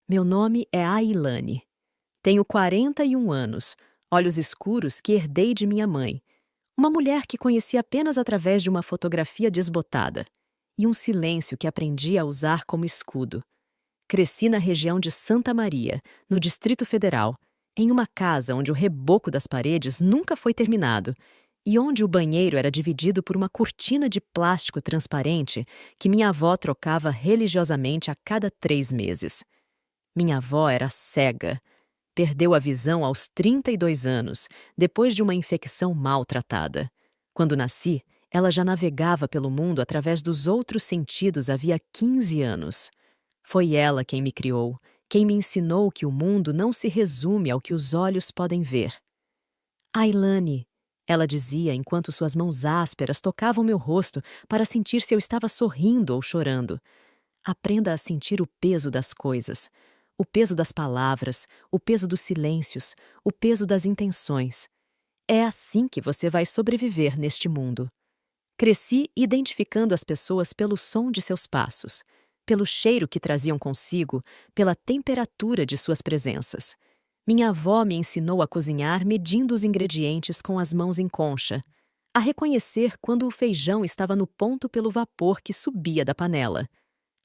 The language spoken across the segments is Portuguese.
Meu nome é Ailane. Tenho 41 anos, olhos escuros que herdei de minha mãe, uma mulher que conheci apenas através de uma fotografia desbotada, e um silêncio que aprendi a usar como escudo. Cresci na região de Santa Maria, no Distrito Federal, em uma casa onde o reboco das paredes nunca foi terminado e onde o banheiro era dividido por uma cortina de plástico transparente que minha avó trocava religiosamente a cada 3 meses. Minha avó era cega. Perdeu a visão aos 32 anos, depois de uma infecção mal tratada. Quando nasci, ela já navegava pelo mundo através dos outros sentidos havia 15 anos. Foi ela quem me criou, quem me ensinou que o mundo não se resume ao que os olhos podem ver. Ailane, ela dizia enquanto suas mãos ásperas tocavam meu rosto para sentir se eu estava sorrindo ou chorando. Aprenda a sentir o peso das coisas, o peso das palavras, o peso dos silêncios, o peso das intenções. É assim que você vai sobreviver neste mundo. Cresci identificando as pessoas pelo som de seus passos, pelo cheiro que traziam consigo, pela temperatura de suas presenças. Minha avó me ensinou a cozinhar medindo os ingredientes com as mãos em concha, a reconhecer quando o feijão estava no ponto pelo vapor que subia da panela,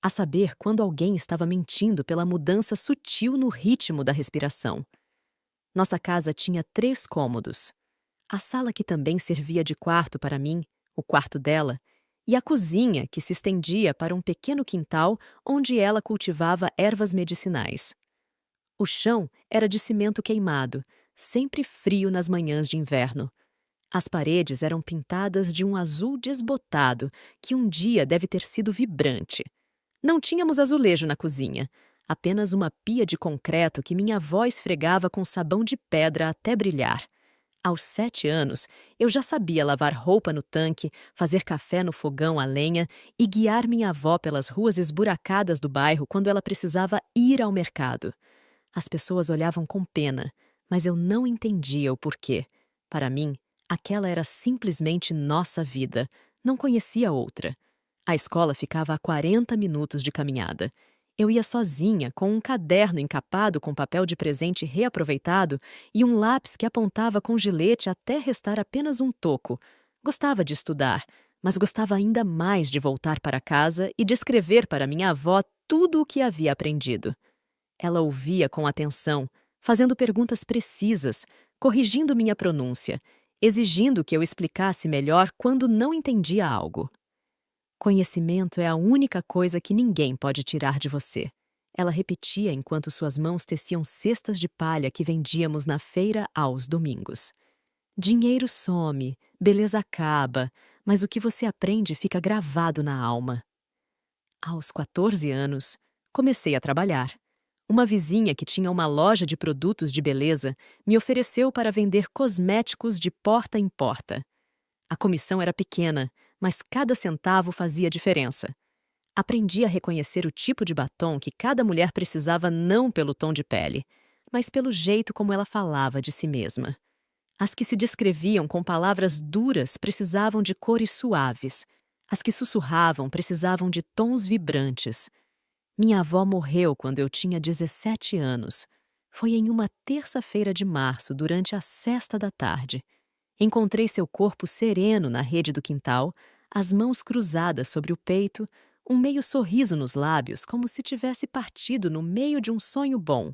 a saber quando alguém estava mentindo pela mudança sutil no ritmo da respiração. Nossa casa tinha 3 cômodos. A sala que também servia de quarto para mim, o quarto dela, e a cozinha que se estendia para um pequeno quintal onde ela cultivava ervas medicinais. O chão era de cimento queimado, sempre frio nas manhãs de inverno. As paredes eram pintadas de um azul desbotado que um dia deve ter sido vibrante. Não tínhamos azulejo na cozinha, apenas uma pia de concreto que minha avó esfregava com sabão de pedra até brilhar. Aos 7 anos, eu já sabia lavar roupa no tanque, fazer café no fogão a lenha e guiar minha avó pelas ruas esburacadas do bairro quando ela precisava ir ao mercado. As pessoas olhavam com pena, mas eu não entendia o porquê. Para mim, aquela era simplesmente nossa vida, não conhecia outra. A escola ficava a 40 minutos de caminhada. Eu ia sozinha, com um caderno encapado com papel de presente reaproveitado e um lápis que apontava com gilete até restar apenas um toco. Gostava de estudar, mas gostava ainda mais de voltar para casa e descrever para minha avó tudo o que havia aprendido. Ela ouvia com atenção, fazendo perguntas precisas, corrigindo minha pronúncia, exigindo que eu explicasse melhor quando não entendia algo. Conhecimento é a única coisa que ninguém pode tirar de você. Ela repetia enquanto suas mãos teciam cestas de palha que vendíamos na feira aos domingos. Dinheiro some, beleza acaba, mas o que você aprende fica gravado na alma. Aos 14 anos, comecei a trabalhar. Uma vizinha que tinha uma loja de produtos de beleza me ofereceu para vender cosméticos de porta em porta. A comissão era pequena, mas cada centavo fazia diferença. Aprendi a reconhecer o tipo de batom que cada mulher precisava não pelo tom de pele, mas pelo jeito como ela falava de si mesma. As que se descreviam com palavras duras precisavam de cores suaves. As que sussurravam precisavam de tons vibrantes. Minha avó morreu quando eu tinha 17 anos. Foi em uma terça-feira de março, durante a sesta da tarde. Encontrei seu corpo sereno na rede do quintal, as mãos cruzadas sobre o peito, um meio sorriso nos lábios, como se tivesse partido no meio de um sonho bom.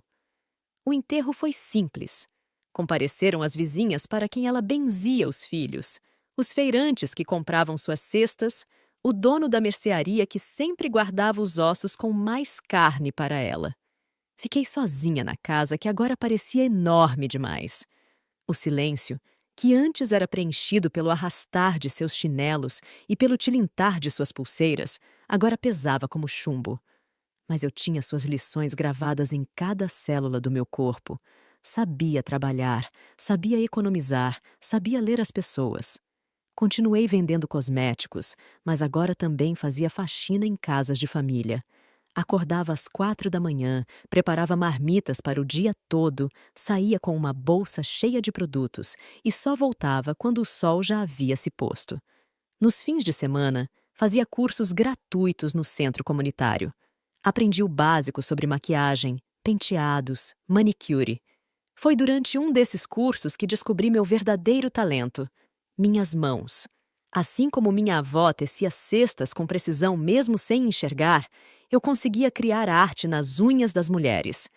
O enterro foi simples. Compareceram as vizinhas para quem ela benzia os filhos, os feirantes que compravam suas cestas, o dono da mercearia que sempre guardava os ossos com mais carne para ela. Fiquei sozinha na casa que agora parecia enorme demais. O silêncio, que antes era preenchido pelo arrastar de seus chinelos e pelo tilintar de suas pulseiras, agora pesava como chumbo. Mas eu tinha suas lições gravadas em cada célula do meu corpo. Sabia trabalhar, sabia economizar, sabia ler as pessoas. Continuei vendendo cosméticos, mas agora também fazia faxina em casas de família. Acordava às 4 da manhã, preparava marmitas para o dia todo, saía com uma bolsa cheia de produtos e só voltava quando o sol já havia se posto. Nos fins de semana, fazia cursos gratuitos no centro comunitário. Aprendi o básico sobre maquiagem, penteados, manicure. Foi durante um desses cursos que descobri meu verdadeiro talento: minhas mãos. Assim como minha avó tecia cestas com precisão mesmo sem enxergar, eu conseguia criar arte nas unhas das mulheres.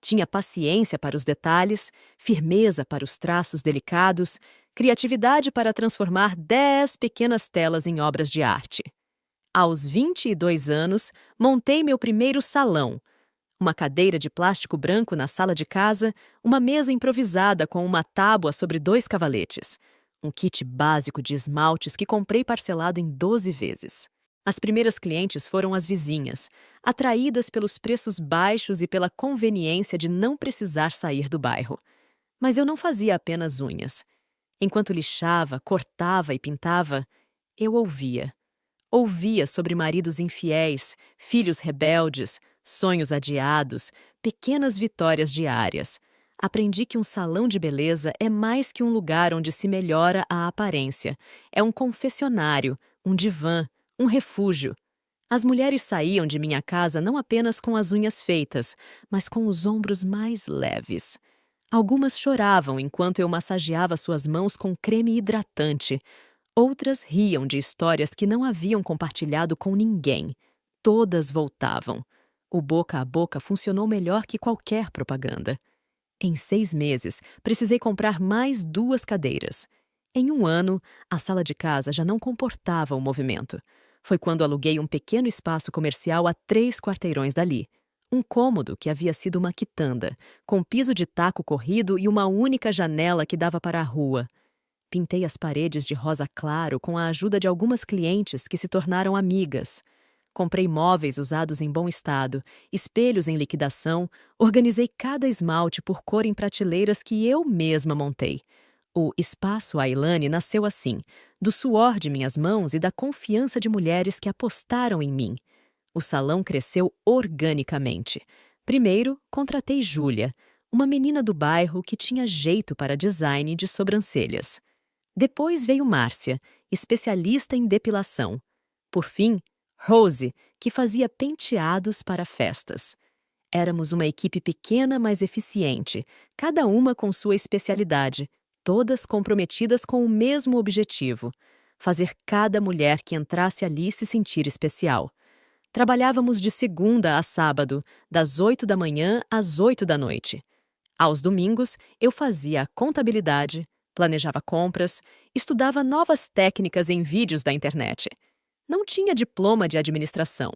Tinha paciência para os detalhes, firmeza para os traços delicados, criatividade para transformar 10 pequenas telas em obras de arte. Aos 22 anos, montei meu primeiro salão. Uma cadeira de plástico branco na sala de casa, uma mesa improvisada com uma tábua sobre 2 cavaletes. Um kit básico de esmaltes que comprei parcelado em 12 vezes. As primeiras clientes foram as vizinhas, atraídas pelos preços baixos e pela conveniência de não precisar sair do bairro. Mas eu não fazia apenas unhas. Enquanto lixava, cortava e pintava, eu ouvia. Ouvia sobre maridos infiéis, filhos rebeldes, sonhos adiados, pequenas vitórias diárias. Aprendi que um salão de beleza é mais que um lugar onde se melhora a aparência. É um confessionário, um divã, um refúgio. As mulheres saíam de minha casa não apenas com as unhas feitas, mas com os ombros mais leves. Algumas choravam enquanto eu massageava suas mãos com creme hidratante. Outras riam de histórias que não haviam compartilhado com ninguém. Todas voltavam. O boca a boca funcionou melhor que qualquer propaganda. Em 6 meses, precisei comprar mais 2 cadeiras. Em 1 ano, a sala de casa já não comportava o movimento. Foi quando aluguei um pequeno espaço comercial a 3 quarteirões dali. Um cômodo que havia sido uma quitanda, com piso de taco corrido e uma única janela que dava para a rua. Pintei as paredes de rosa claro com a ajuda de algumas clientes que se tornaram amigas. Comprei móveis usados em bom estado, espelhos em liquidação, organizei cada esmalte por cor em prateleiras que eu mesma montei. O Espaço Ailane nasceu assim, do suor de minhas mãos e da confiança de mulheres que apostaram em mim. O salão cresceu organicamente. Primeiro, contratei Júlia, uma menina do bairro que tinha jeito para design de sobrancelhas. Depois veio Márcia, especialista em depilação. Por fim, Rose, que fazia penteados para festas. Éramos uma equipe pequena, mas eficiente, cada uma com sua especialidade, todas comprometidas com o mesmo objetivo: fazer cada mulher que entrasse ali se sentir especial. Trabalhávamos de segunda a sábado, das 8 da manhã às 8 da noite. Aos domingos, eu fazia a contabilidade, planejava compras, estudava novas técnicas em vídeos da internet. Não tinha diploma de administração,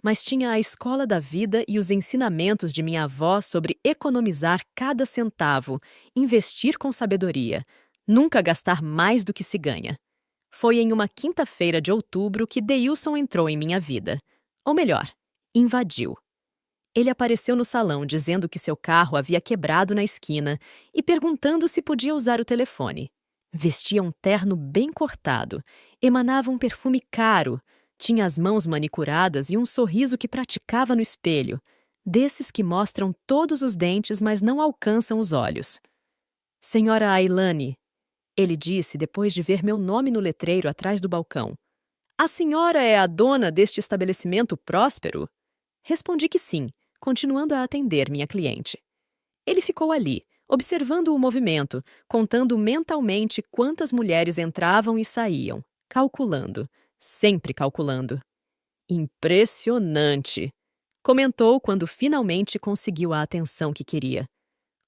mas tinha a escola da vida e os ensinamentos de minha avó sobre economizar cada centavo, investir com sabedoria, nunca gastar mais do que se ganha. Foi em uma quinta-feira de outubro que Deilson entrou em minha vida. Ou melhor, invadiu. Ele apareceu no salão dizendo que seu carro havia quebrado na esquina e perguntando se podia usar o telefone. Vestia um terno bem cortado, emanava um perfume caro, tinha as mãos manicuradas e um sorriso que praticava no espelho, desses que mostram todos os dentes, mas não alcançam os olhos. Senhora Ailane, ele disse depois de ver meu nome no letreiro atrás do balcão. A senhora é a dona deste estabelecimento próspero? Respondi que sim, continuando a atender minha cliente. Ele ficou ali, observando o movimento, contando mentalmente quantas mulheres entravam e saíam, calculando, sempre calculando. Impressionante! Comentou quando finalmente conseguiu a atenção que queria.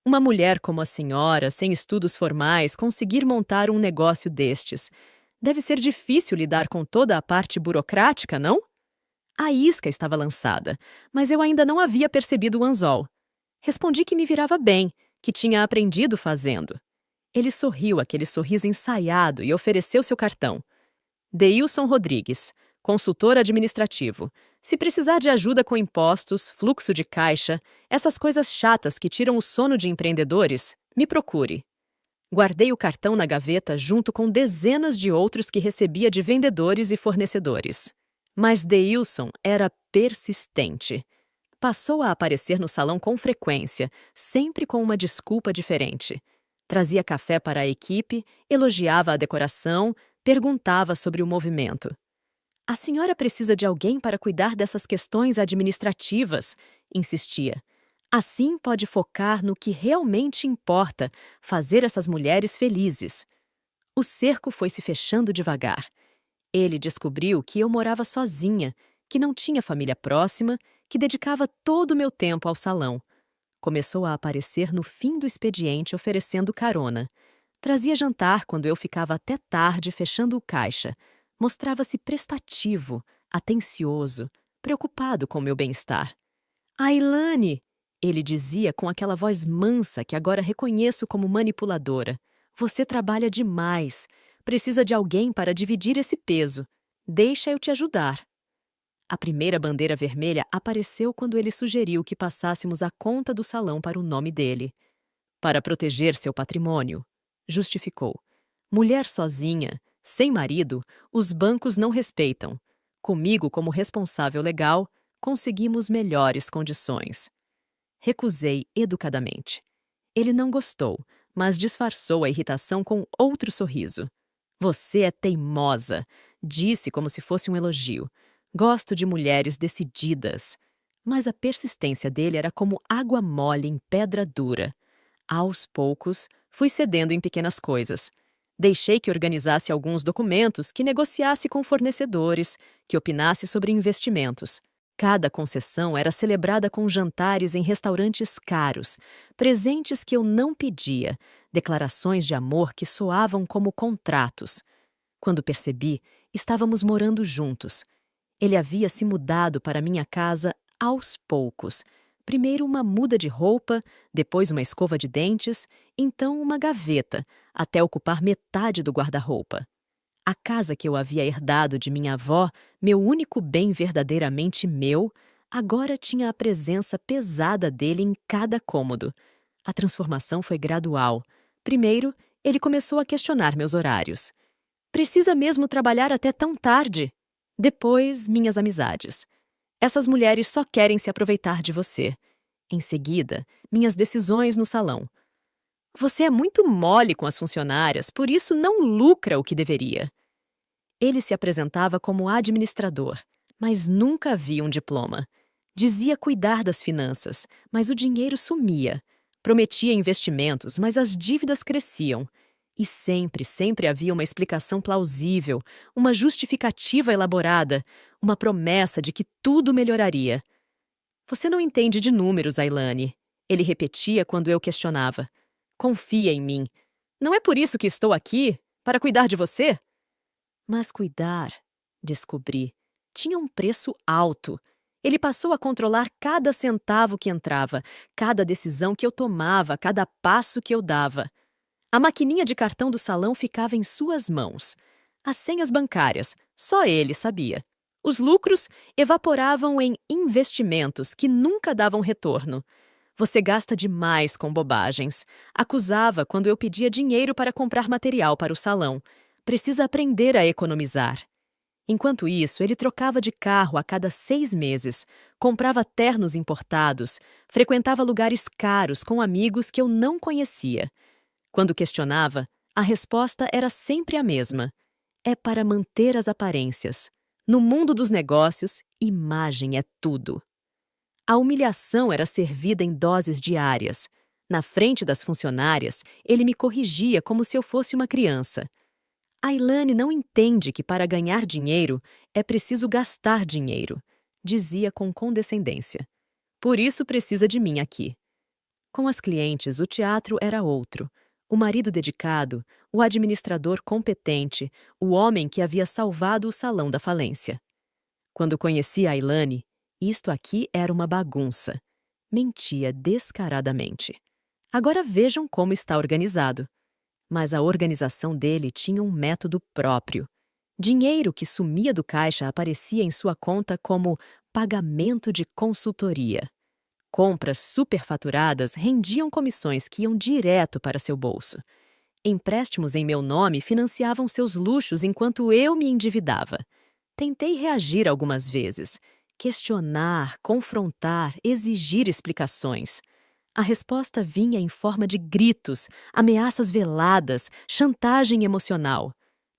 Uma mulher como a senhora, sem estudos formais, conseguir montar um negócio destes. Deve ser difícil lidar com toda a parte burocrática, não? A isca estava lançada, mas eu ainda não havia percebido o anzol. Respondi que me virava bem, que tinha aprendido fazendo. Ele sorriu aquele sorriso ensaiado e ofereceu seu cartão. Deilson Rodrigues, consultor administrativo. Se precisar de ajuda com impostos, fluxo de caixa, essas coisas chatas que tiram o sono de empreendedores, me procure. Guardei o cartão na gaveta junto com dezenas de outros que recebia de vendedores e fornecedores. Mas Deilson era persistente. Passou a aparecer no salão com frequência, sempre com uma desculpa diferente. Trazia café para a equipe, elogiava a decoração, perguntava sobre o movimento. A senhora precisa de alguém para cuidar dessas questões administrativas, insistia. Assim pode focar no que realmente importa, fazer essas mulheres felizes. O cerco foi se fechando devagar. Ele descobriu que eu morava sozinha, que não tinha família próxima, que dedicava todo o meu tempo ao salão. Começou a aparecer no fim do expediente oferecendo carona. Trazia jantar quando eu ficava até tarde fechando o caixa. Mostrava-se prestativo, atencioso, preocupado com meu bem-estar. Ailane, ele dizia com aquela voz mansa que agora reconheço como manipuladora. Você trabalha demais. Precisa de alguém para dividir esse peso. Deixa eu te ajudar. A primeira bandeira vermelha apareceu quando ele sugeriu que passássemos a conta do salão para o nome dele. Para proteger seu patrimônio, justificou. Mulher sozinha, sem marido, os bancos não respeitam. Comigo, como responsável legal, conseguimos melhores condições. Recusei educadamente. Ele não gostou, mas disfarçou a irritação com outro sorriso. Você é teimosa, disse como se fosse um elogio. Gosto de mulheres decididas. Mas a persistência dele era como água mole em pedra dura. Aos poucos, fui cedendo em pequenas coisas. Deixei que organizasse alguns documentos, que negociasse com fornecedores, que opinasse sobre investimentos. Cada concessão era celebrada com jantares em restaurantes caros, presentes que eu não pedia, declarações de amor que soavam como contratos. Quando percebi, estávamos morando juntos. Ele havia se mudado para minha casa aos poucos. Primeiro uma muda de roupa, depois uma escova de dentes, então uma gaveta, até ocupar metade do guarda-roupa. A casa que eu havia herdado de minha avó, meu único bem verdadeiramente meu, agora tinha a presença pesada dele em cada cômodo. A transformação foi gradual. Primeiro, ele começou a questionar meus horários. Precisa mesmo trabalhar até tão tarde? Depois, minhas amizades. Essas mulheres só querem se aproveitar de você. Em seguida, minhas decisões no salão. Você é muito mole com as funcionárias, por isso não lucra o que deveria. Ele se apresentava como administrador, mas nunca havia um diploma. Dizia cuidar das finanças, mas o dinheiro sumia. Prometia investimentos, mas as dívidas cresciam. E sempre havia uma explicação plausível, uma justificativa elaborada, uma promessa de que tudo melhoraria. Você não entende de números, Ailane, ele repetia quando eu questionava. Confia em mim. Não é por isso que estou aqui? Para cuidar de você? Mas cuidar, descobri, tinha um preço alto. Ele passou a controlar cada centavo que entrava, cada decisão que eu tomava, cada passo que eu dava. A maquininha de cartão do salão ficava em suas mãos. As senhas bancárias, só ele sabia. Os lucros evaporavam em investimentos que nunca davam retorno. Você gasta demais com bobagens. Acusava quando eu pedia dinheiro para comprar material para o salão. Precisa aprender a economizar. Enquanto isso, ele trocava de carro a cada 6 meses, comprava ternos importados, frequentava lugares caros com amigos que eu não conhecia. Quando questionava, a resposta era sempre a mesma. É para manter as aparências. No mundo dos negócios, imagem é tudo. A humilhação era servida em doses diárias. Na frente das funcionárias, ele me corrigia como se eu fosse uma criança. Ailane não entende que para ganhar dinheiro é preciso gastar dinheiro, dizia com condescendência. Por isso precisa de mim aqui. Com as clientes, o teatro era outro. O marido dedicado, o administrador competente, o homem que havia salvado o salão da falência. Quando conheci Ailane, isto aqui era uma bagunça. Mentia descaradamente. Agora vejam como está organizado. Mas a organização dele tinha um método próprio. Dinheiro que sumia do caixa aparecia em sua conta como pagamento de consultoria. Compras superfaturadas rendiam comissões que iam direto para seu bolso. Empréstimos em meu nome financiavam seus luxos enquanto eu me endividava. Tentei reagir algumas vezes, questionar, confrontar, exigir explicações. A resposta vinha em forma de gritos, ameaças veladas, chantagem emocional.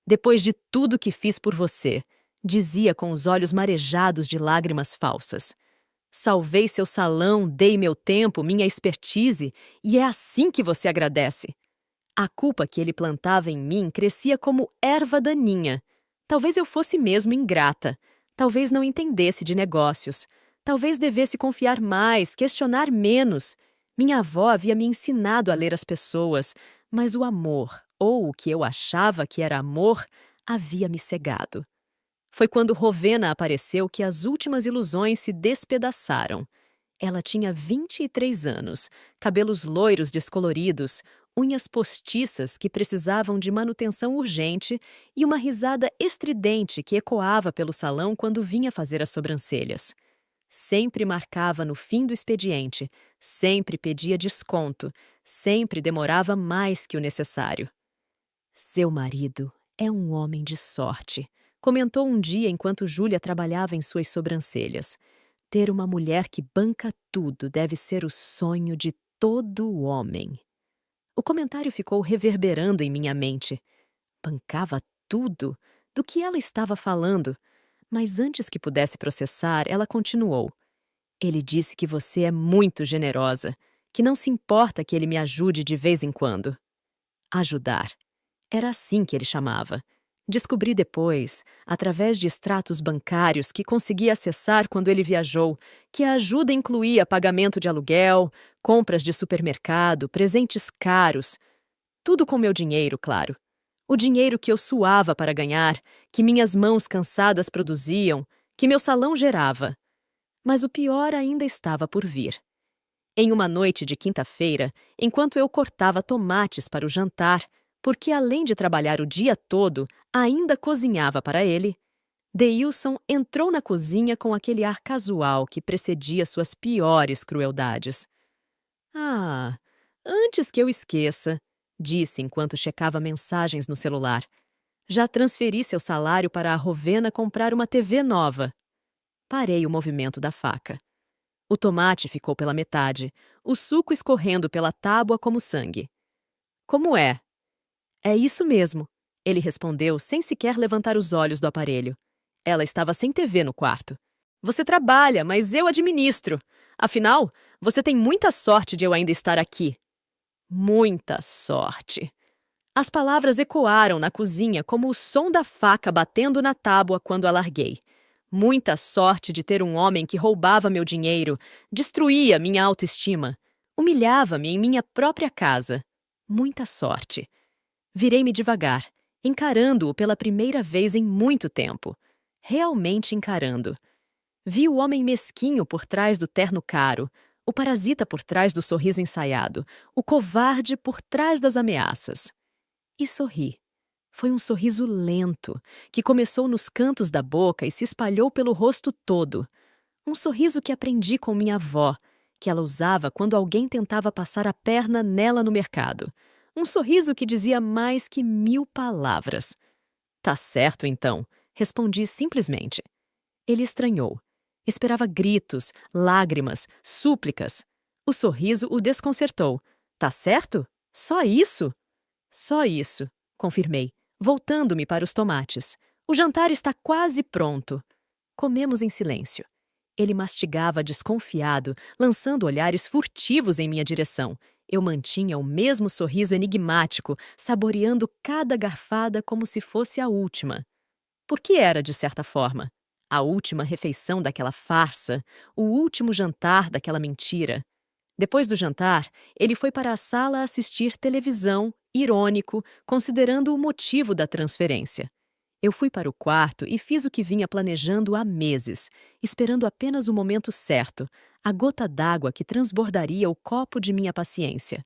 Depois de tudo que fiz por você, dizia com os olhos marejados de lágrimas falsas. Salvei seu salão, dei meu tempo, minha expertise, e é assim que você agradece. A culpa que ele plantava em mim crescia como erva daninha. Talvez eu fosse mesmo ingrata. Talvez não entendesse de negócios. Talvez devesse confiar mais, questionar menos. Minha avó havia me ensinado a ler as pessoas, mas o amor, ou o que eu achava que era amor, havia me cegado. Foi quando Rowena apareceu que as últimas ilusões se despedaçaram. Ela tinha 23 anos, cabelos loiros descoloridos, unhas postiças que precisavam de manutenção urgente e uma risada estridente que ecoava pelo salão quando vinha fazer as sobrancelhas. Sempre marcava no fim do expediente, sempre pedia desconto, sempre demorava mais que o necessário. Seu marido é um homem de sorte, comentou um dia enquanto Júlia trabalhava em suas sobrancelhas. Ter uma mulher que banca tudo deve ser o sonho de todo homem. O comentário ficou reverberando em minha mente. Bancava tudo? Do que ela estava falando? Mas antes que pudesse processar, ela continuou. Ele disse que você é muito generosa, que não se importa que ele me ajude de vez em quando. Ajudar. Era assim que ele chamava. Descobri depois, através de extratos bancários que consegui acessar quando ele viajou, que a ajuda incluía pagamento de aluguel, compras de supermercado, presentes caros. Tudo com meu dinheiro, claro. O dinheiro que eu suava para ganhar, que minhas mãos cansadas produziam, que meu salão gerava. Mas o pior ainda estava por vir. Em uma noite de quinta-feira, enquanto eu cortava tomates para o jantar, porque além de trabalhar o dia todo, ainda cozinhava para ele, Deilson entrou na cozinha com aquele ar casual que precedia suas piores crueldades. Ah, antes que eu esqueça, disse enquanto checava mensagens no celular. Já transferi seu salário para a Rowena comprar uma TV nova. Parei o movimento da faca. O tomate ficou pela metade, o suco escorrendo pela tábua como sangue. Como é? É isso mesmo, ele respondeu sem sequer levantar os olhos do aparelho. Ela estava sem TV no quarto. Você trabalha, mas eu administro. Afinal, você tem muita sorte de eu ainda estar aqui. Muita sorte. As palavras ecoaram na cozinha como o som da faca batendo na tábua quando a larguei. Muita sorte de ter um homem que roubava meu dinheiro, destruía minha autoestima, humilhava-me em minha própria casa. Muita sorte. Virei-me devagar, encarando-o pela primeira vez em muito tempo. Realmente encarando. Vi o homem mesquinho por trás do terno caro, o parasita por trás do sorriso ensaiado, o covarde por trás das ameaças. E sorri. Foi um sorriso lento, que começou nos cantos da boca e se espalhou pelo rosto todo. Um sorriso que aprendi com minha avó, que ela usava quando alguém tentava passar a perna nela no mercado. Um sorriso que dizia mais que 1000 palavras. Tá certo, então, respondi simplesmente. Ele estranhou. Esperava gritos, lágrimas, súplicas. O sorriso o desconcertou. Tá certo? Só isso? Só isso, confirmei, voltando-me para os tomates. O jantar está quase pronto. Comemos em silêncio. Ele mastigava desconfiado, lançando olhares furtivos em minha direção. Eu mantinha o mesmo sorriso enigmático, saboreando cada garfada como se fosse a última. Porque era, de certa forma, a última refeição daquela farsa, o último jantar daquela mentira. Depois do jantar, ele foi para a sala assistir televisão, irônico, considerando o motivo da transferência. Eu fui para o quarto e fiz o que vinha planejando há meses, esperando apenas o momento certo, a gota d'água que transbordaria o copo de minha paciência.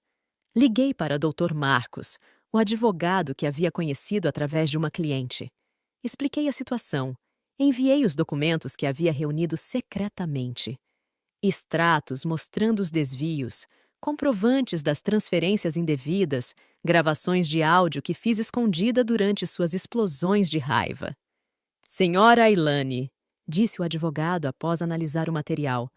Liguei para Dr. Marcos, o advogado que havia conhecido através de uma cliente. Expliquei a situação. Enviei os documentos que havia reunido secretamente. Extratos mostrando os desvios, comprovantes das transferências indevidas, gravações de áudio que fiz escondida durante suas explosões de raiva. Senhora Ailane, disse o advogado após analisar o material,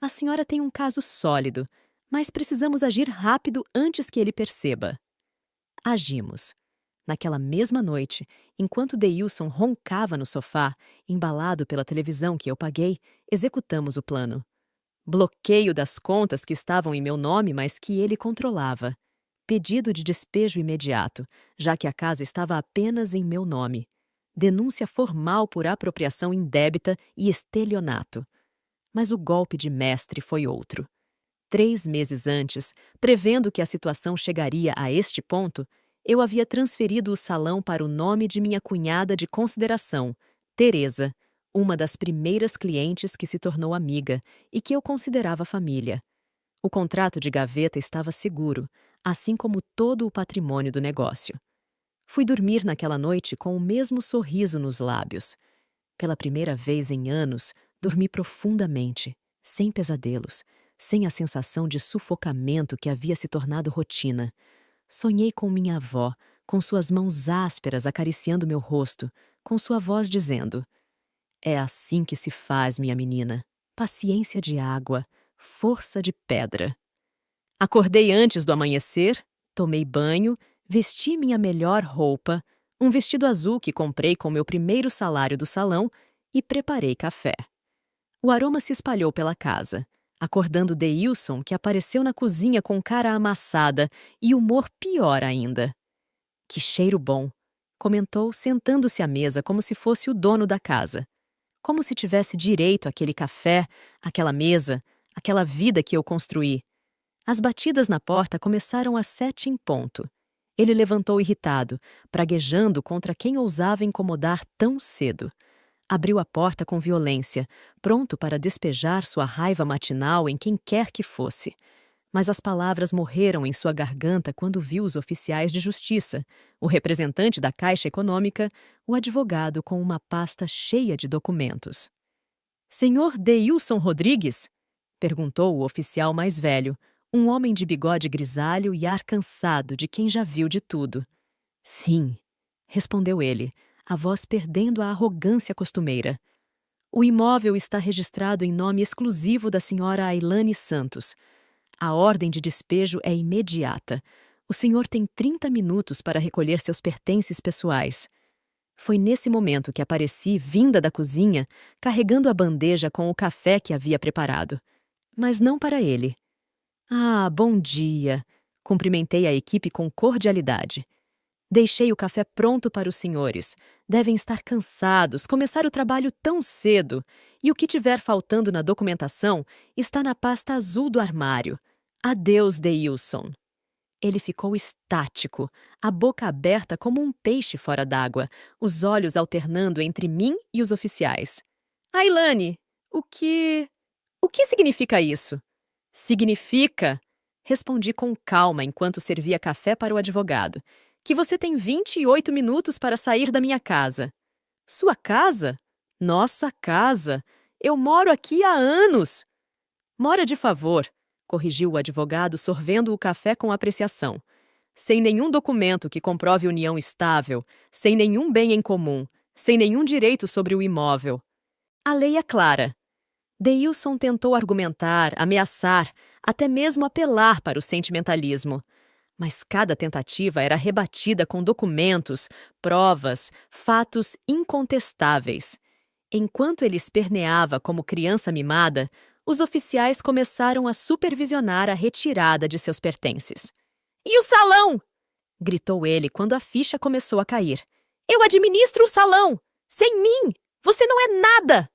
a senhora tem um caso sólido, mas precisamos agir rápido antes que ele perceba. Agimos. Naquela mesma noite, enquanto Deilson roncava no sofá, embalado pela televisão que eu paguei, executamos o plano. bloqueio das contas que estavam em meu nome, mas que ele controlava, pedido de despejo imediato, já que a casa estava apenas em meu nome, denúncia formal por apropriação indébita e estelionato. Mas o golpe de mestre foi outro. 3 meses antes, prevendo que a situação chegaria a este ponto, eu havia transferido o salão para o nome de minha cunhada de consideração, Teresa, uma das primeiras clientes que se tornou amiga e que eu considerava família. O contrato de gaveta estava seguro, assim como todo o patrimônio do negócio. Fui dormir naquela noite com o mesmo sorriso nos lábios. Pela primeira vez em anos, dormi profundamente, sem pesadelos, sem a sensação de sufocamento que havia se tornado rotina. Sonhei com minha avó, com suas mãos ásperas acariciando meu rosto, com sua voz dizendo: "É assim que se faz, minha menina. Paciência de água, força de pedra." Acordei antes do amanhecer, tomei banho, vesti minha melhor roupa, um vestido azul que comprei com meu primeiro salário do salão, e preparei café. O aroma se espalhou pela casa, acordando Deilson, que apareceu na cozinha com cara amassada e humor pior ainda. "Que cheiro bom!" comentou, sentando-se à mesa como se fosse o dono da casa. Como se tivesse direito àquele café, àquela mesa, àquela vida que eu construí. As batidas na porta começaram às 7 em ponto. Ele levantou irritado, praguejando contra quem ousava incomodar tão cedo. Abriu a porta com violência, pronto para despejar sua raiva matinal em quem quer que fosse. Mas as palavras morreram em sua garganta quando viu os oficiais de justiça, o representante da Caixa Econômica, o advogado com uma pasta cheia de documentos. "Senhor Deilson Rodrigues?" perguntou o oficial mais velho, um homem de bigode grisalho e ar cansado de quem já viu de tudo. "Sim", respondeu ele, a voz perdendo a arrogância costumeira. "O imóvel está registrado em nome exclusivo da senhora Ailane Santos. A ordem de despejo é imediata. O senhor tem 30 minutos para recolher seus pertences pessoais." Foi nesse momento que apareci, vinda da cozinha, carregando a bandeja com o café que havia preparado. Mas não para ele. "Ah, bom dia!" Cumprimentei a equipe com cordialidade. "Deixei o café pronto para os senhores. Devem estar cansados, começar o trabalho tão cedo. E o que tiver faltando na documentação está na pasta azul do armário. Adeus, Deilson." Ele ficou estático, a boca aberta como um peixe fora d'água, os olhos alternando entre mim e os oficiais. "Ailane, o que significa isso?" "Significa", respondi com calma enquanto servia café para o advogado, "que você tem 28 minutos para sair da minha casa." "Sua casa?" "Nossa casa. Eu moro aqui há anos." "Mora de favor", corrigiu o advogado, sorvendo o café com apreciação. "Sem nenhum documento que comprove união estável, sem nenhum bem em comum, sem nenhum direito sobre o imóvel. A lei é clara." Deilson tentou argumentar, ameaçar, até mesmo apelar para o sentimentalismo. Mas cada tentativa era rebatida com documentos, provas, fatos incontestáveis. Enquanto ele esperneava como criança mimada, os oficiais começaram a supervisionar a retirada de seus pertences. "E o salão?" gritou ele quando a ficha começou a cair. "Eu administro o salão! Sem mim! Você não é nada!"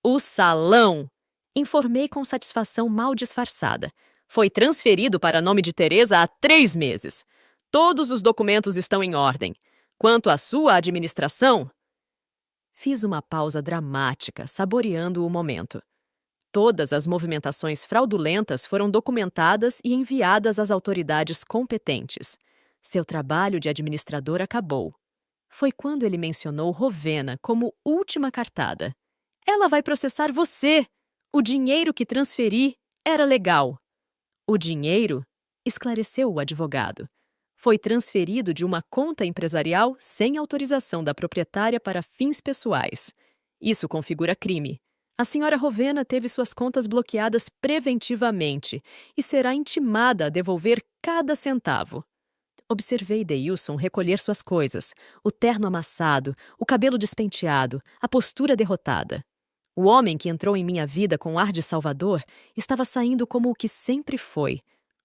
"O salão", informei com satisfação mal disfarçada, "foi transferido para nome de Teresa há 3 meses. Todos os documentos estão em ordem. Quanto à sua administração..." Fiz uma pausa dramática, saboreando o momento. Todas as movimentações fraudulentas foram documentadas e enviadas às autoridades competentes. Seu trabalho de administrador acabou. Foi quando ele mencionou Rovena como última cartada. "Ela vai processar você! O dinheiro que transferi era legal." "O dinheiro?" esclareceu o advogado. "Foi transferido de uma conta empresarial sem autorização da proprietária para fins pessoais. Isso configura crime. A senhora Rovena teve suas contas bloqueadas preventivamente e será intimada a devolver cada centavo." Observei Deilson recolher suas coisas, o terno amassado, o cabelo despenteado, a postura derrotada. O homem que entrou em minha vida com ar de salvador estava saindo como o que sempre foi.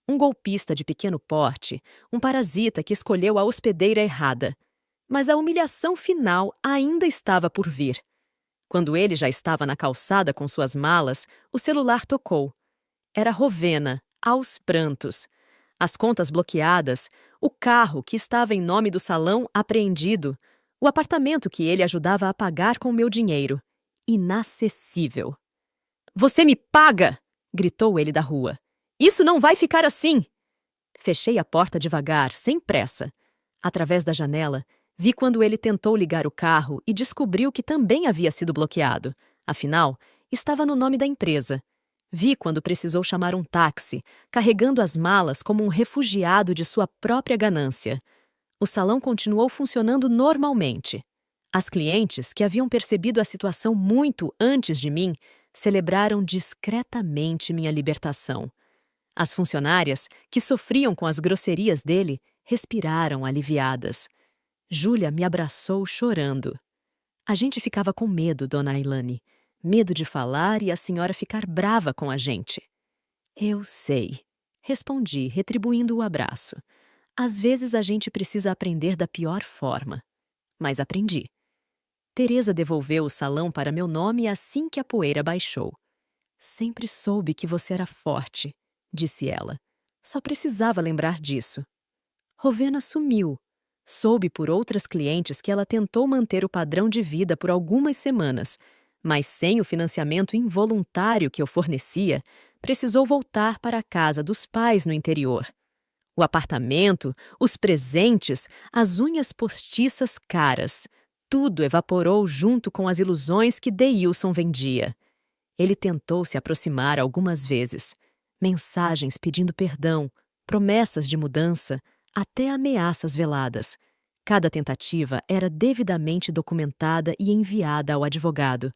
Um golpista de pequeno porte, um parasita que escolheu a hospedeira errada. Mas a humilhação final ainda estava por vir. Quando ele já estava na calçada com suas malas, o celular tocou. Era Rowena, aos prantos. As contas bloqueadas, o carro que estava em nome do salão apreendido, o apartamento que ele ajudava a pagar com meu dinheiro. Inacessível. "Você me paga!" gritou ele da rua. "Isso não vai ficar assim!" Fechei a porta devagar, sem pressa. Através da janela, vi quando ele tentou ligar o carro e descobriu que também havia sido bloqueado. Afinal, estava no nome da empresa. Vi quando precisou chamar um táxi, carregando as malas como um refugiado de sua própria ganância. O salão continuou funcionando normalmente. As clientes, que haviam percebido a situação muito antes de mim, celebraram discretamente minha libertação. As funcionárias, que sofriam com as grosserias dele, respiraram aliviadas. Júlia me abraçou chorando. A gente ficava com medo, dona Ailane. Medo de falar e a senhora ficar brava com a gente. Eu sei, respondi, retribuindo o abraço. Às vezes a gente precisa aprender da pior forma. Mas aprendi. Teresa devolveu o salão para meu nome assim que a poeira baixou. Sempre soube que você era forte, disse ela. Só precisava lembrar disso. Rowena sumiu. Soube por outras clientes que ela tentou manter o padrão de vida por algumas semanas, mas sem o financiamento involuntário que eu fornecia, precisou voltar para a casa dos pais no interior. O apartamento, os presentes, as unhas postiças caras, tudo evaporou junto com as ilusões que Deilson vendia. Ele tentou se aproximar algumas vezes. Mensagens pedindo perdão, promessas de mudança, até ameaças veladas. Cada tentativa era devidamente documentada e enviada ao advogado.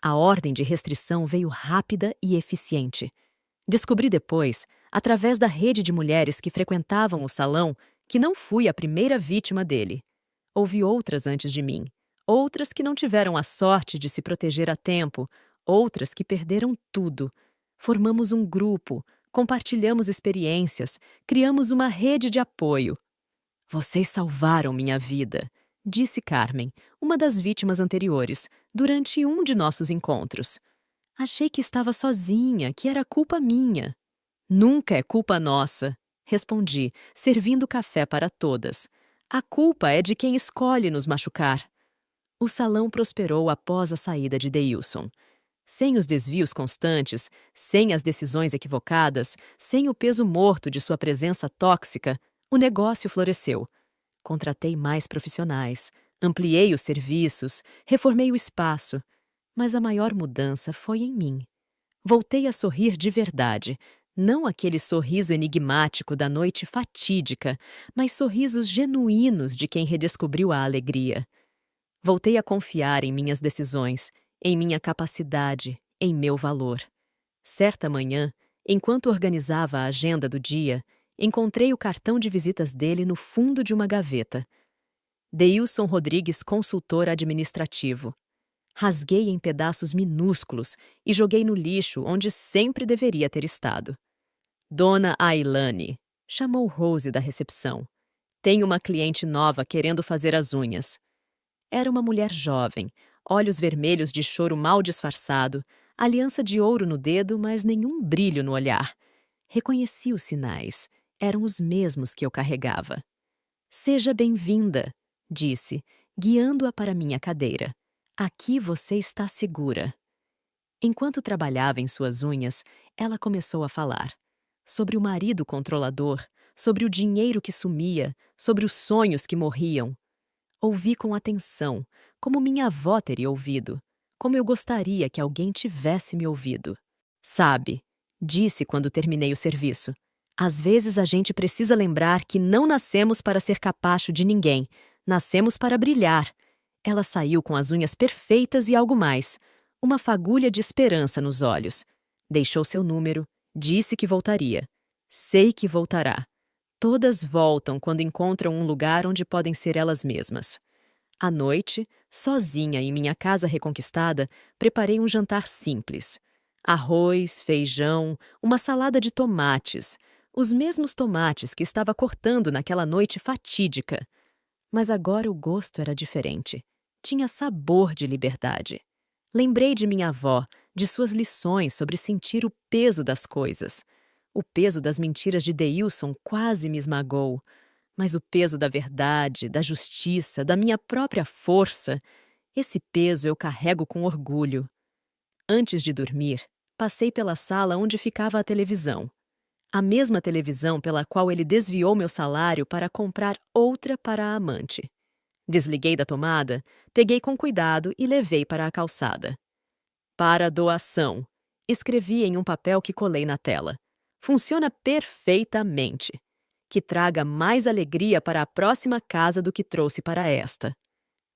A ordem de restrição veio rápida e eficiente. Descobri depois, através da rede de mulheres que frequentavam o salão, que não fui a primeira vítima dele. Houve outras antes de mim, outras que não tiveram a sorte de se proteger a tempo, outras que perderam tudo. Formamos um grupo, compartilhamos experiências, criamos uma rede de apoio. Vocês salvaram minha vida, disse Carmen, uma das vítimas anteriores, durante um de nossos encontros. Achei que estava sozinha, que era culpa minha. Nunca é culpa nossa, respondi, servindo café para todas. A culpa é de quem escolhe nos machucar. O salão prosperou após a saída de Deilson. Sem os desvios constantes, sem as decisões equivocadas, sem o peso morto de sua presença tóxica, o negócio floresceu. Contratei mais profissionais, ampliei os serviços, reformei o espaço. Mas a maior mudança foi em mim. Voltei a sorrir de verdade, não aquele sorriso enigmático da noite fatídica, mas sorrisos genuínos de quem redescobriu a alegria. Voltei a confiar em minhas decisões, em minha capacidade, em meu valor. Certa manhã, enquanto organizava a agenda do dia, encontrei o cartão de visitas dele no fundo de uma gaveta. Deilson Rodrigues, consultor administrativo. Rasguei em pedaços minúsculos e joguei no lixo onde sempre deveria ter estado. Dona Ailane, chamou Rose da recepção. Tem uma cliente nova querendo fazer as unhas. Era uma mulher jovem, olhos vermelhos de choro mal disfarçado, aliança de ouro no dedo, mas nenhum brilho no olhar. Reconheci os sinais. Eram os mesmos que eu carregava. Seja bem-vinda, disse, guiando-a para minha cadeira. Aqui você está segura. Enquanto trabalhava em suas unhas, ela começou a falar. Sobre o marido controlador, sobre o dinheiro que sumia, sobre os sonhos que morriam. Ouvi com atenção, como minha avó teria ouvido, como eu gostaria que alguém tivesse me ouvido. Sabe, disse quando terminei o serviço, às vezes a gente precisa lembrar que não nascemos para ser capacho de ninguém, nascemos para brilhar. Ela saiu com as unhas perfeitas e algo mais, uma fagulha de esperança nos olhos. Deixou seu número, disse que voltaria. Sei que voltará. Todas voltam quando encontram um lugar onde podem ser elas mesmas. À noite, Sozinha em minha casa reconquistada, preparei um jantar simples. Arroz, feijão, uma salada de tomates, os mesmos tomates que estava cortando naquela noite fatídica. Mas agora o gosto era diferente. Tinha sabor de liberdade. Lembrei de minha avó, de suas lições sobre sentir o peso das coisas. O peso das mentiras de Deilson quase me esmagou, mas o peso da verdade, da justiça, da minha própria força, esse peso eu carrego com orgulho. Antes de dormir, passei pela sala onde ficava a televisão. A mesma televisão pela qual ele desviou meu salário para comprar outra para a amante. Desliguei da tomada, peguei com cuidado e levei para a calçada. Para doação, escrevi em um papel que colei na tela. Funciona perfeitamente. Que traga mais alegria para a próxima casa do que trouxe para esta.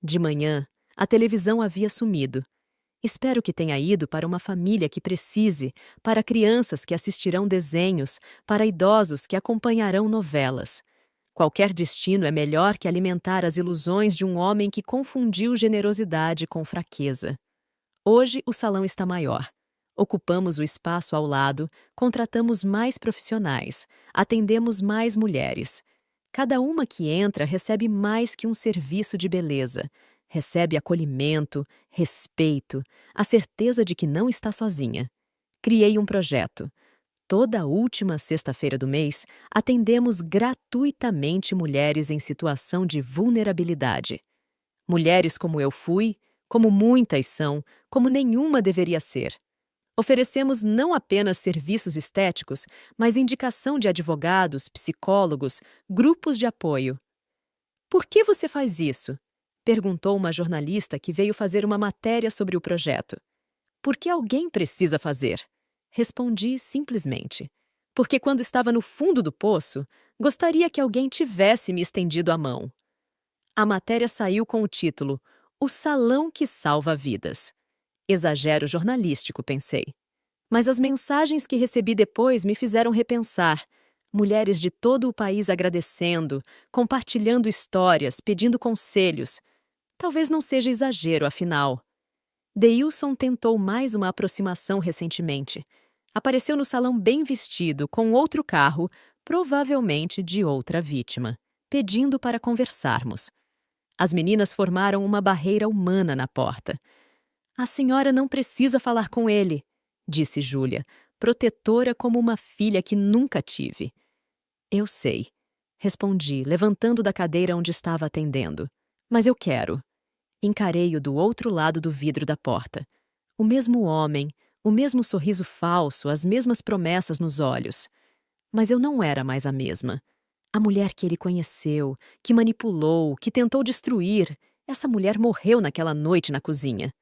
De manhã, a televisão havia sumido. Espero que tenha ido para uma família que precise, para crianças que assistirão desenhos, para idosos que acompanharão novelas. Qualquer destino é melhor que alimentar as ilusões de um homem que confundiu generosidade com fraqueza. Hoje o salão está maior. Ocupamos o espaço ao lado, contratamos mais profissionais, atendemos mais mulheres. Cada uma que entra recebe mais que um serviço de beleza. Recebe acolhimento, respeito, a certeza de que não está sozinha. Criei um projeto. Toda última sexta-feira do mês, atendemos gratuitamente mulheres em situação de vulnerabilidade. Mulheres como eu fui, como muitas são, como nenhuma deveria ser. Oferecemos não apenas serviços estéticos, mas indicação de advogados, psicólogos, grupos de apoio. Por que você faz isso? Perguntou uma jornalista que veio fazer uma matéria sobre o projeto. Porque alguém precisa fazer. Respondi simplesmente. Porque quando estava no fundo do poço, gostaria que alguém tivesse me estendido a mão. A matéria saiu com o título O Salão que Salva Vidas. Exagero jornalístico, pensei. Mas as mensagens que recebi depois me fizeram repensar. Mulheres de todo o país agradecendo, compartilhando histórias, pedindo conselhos. Talvez não seja exagero, afinal. Deilson tentou mais uma aproximação recentemente. Apareceu no salão bem vestido, com outro carro, provavelmente de outra vítima, pedindo para conversarmos. As meninas formaram uma barreira humana na porta. A senhora não precisa falar com ele, disse Júlia, protetora como uma filha que nunca tive. Eu sei, respondi, levantando da cadeira onde estava atendendo. Mas eu quero. Encarei-o do outro lado do vidro da porta. O mesmo homem, o mesmo sorriso falso, as mesmas promessas nos olhos. Mas eu não era mais a mesma. A mulher que ele conheceu, que manipulou, que tentou destruir, essa mulher morreu naquela noite na cozinha.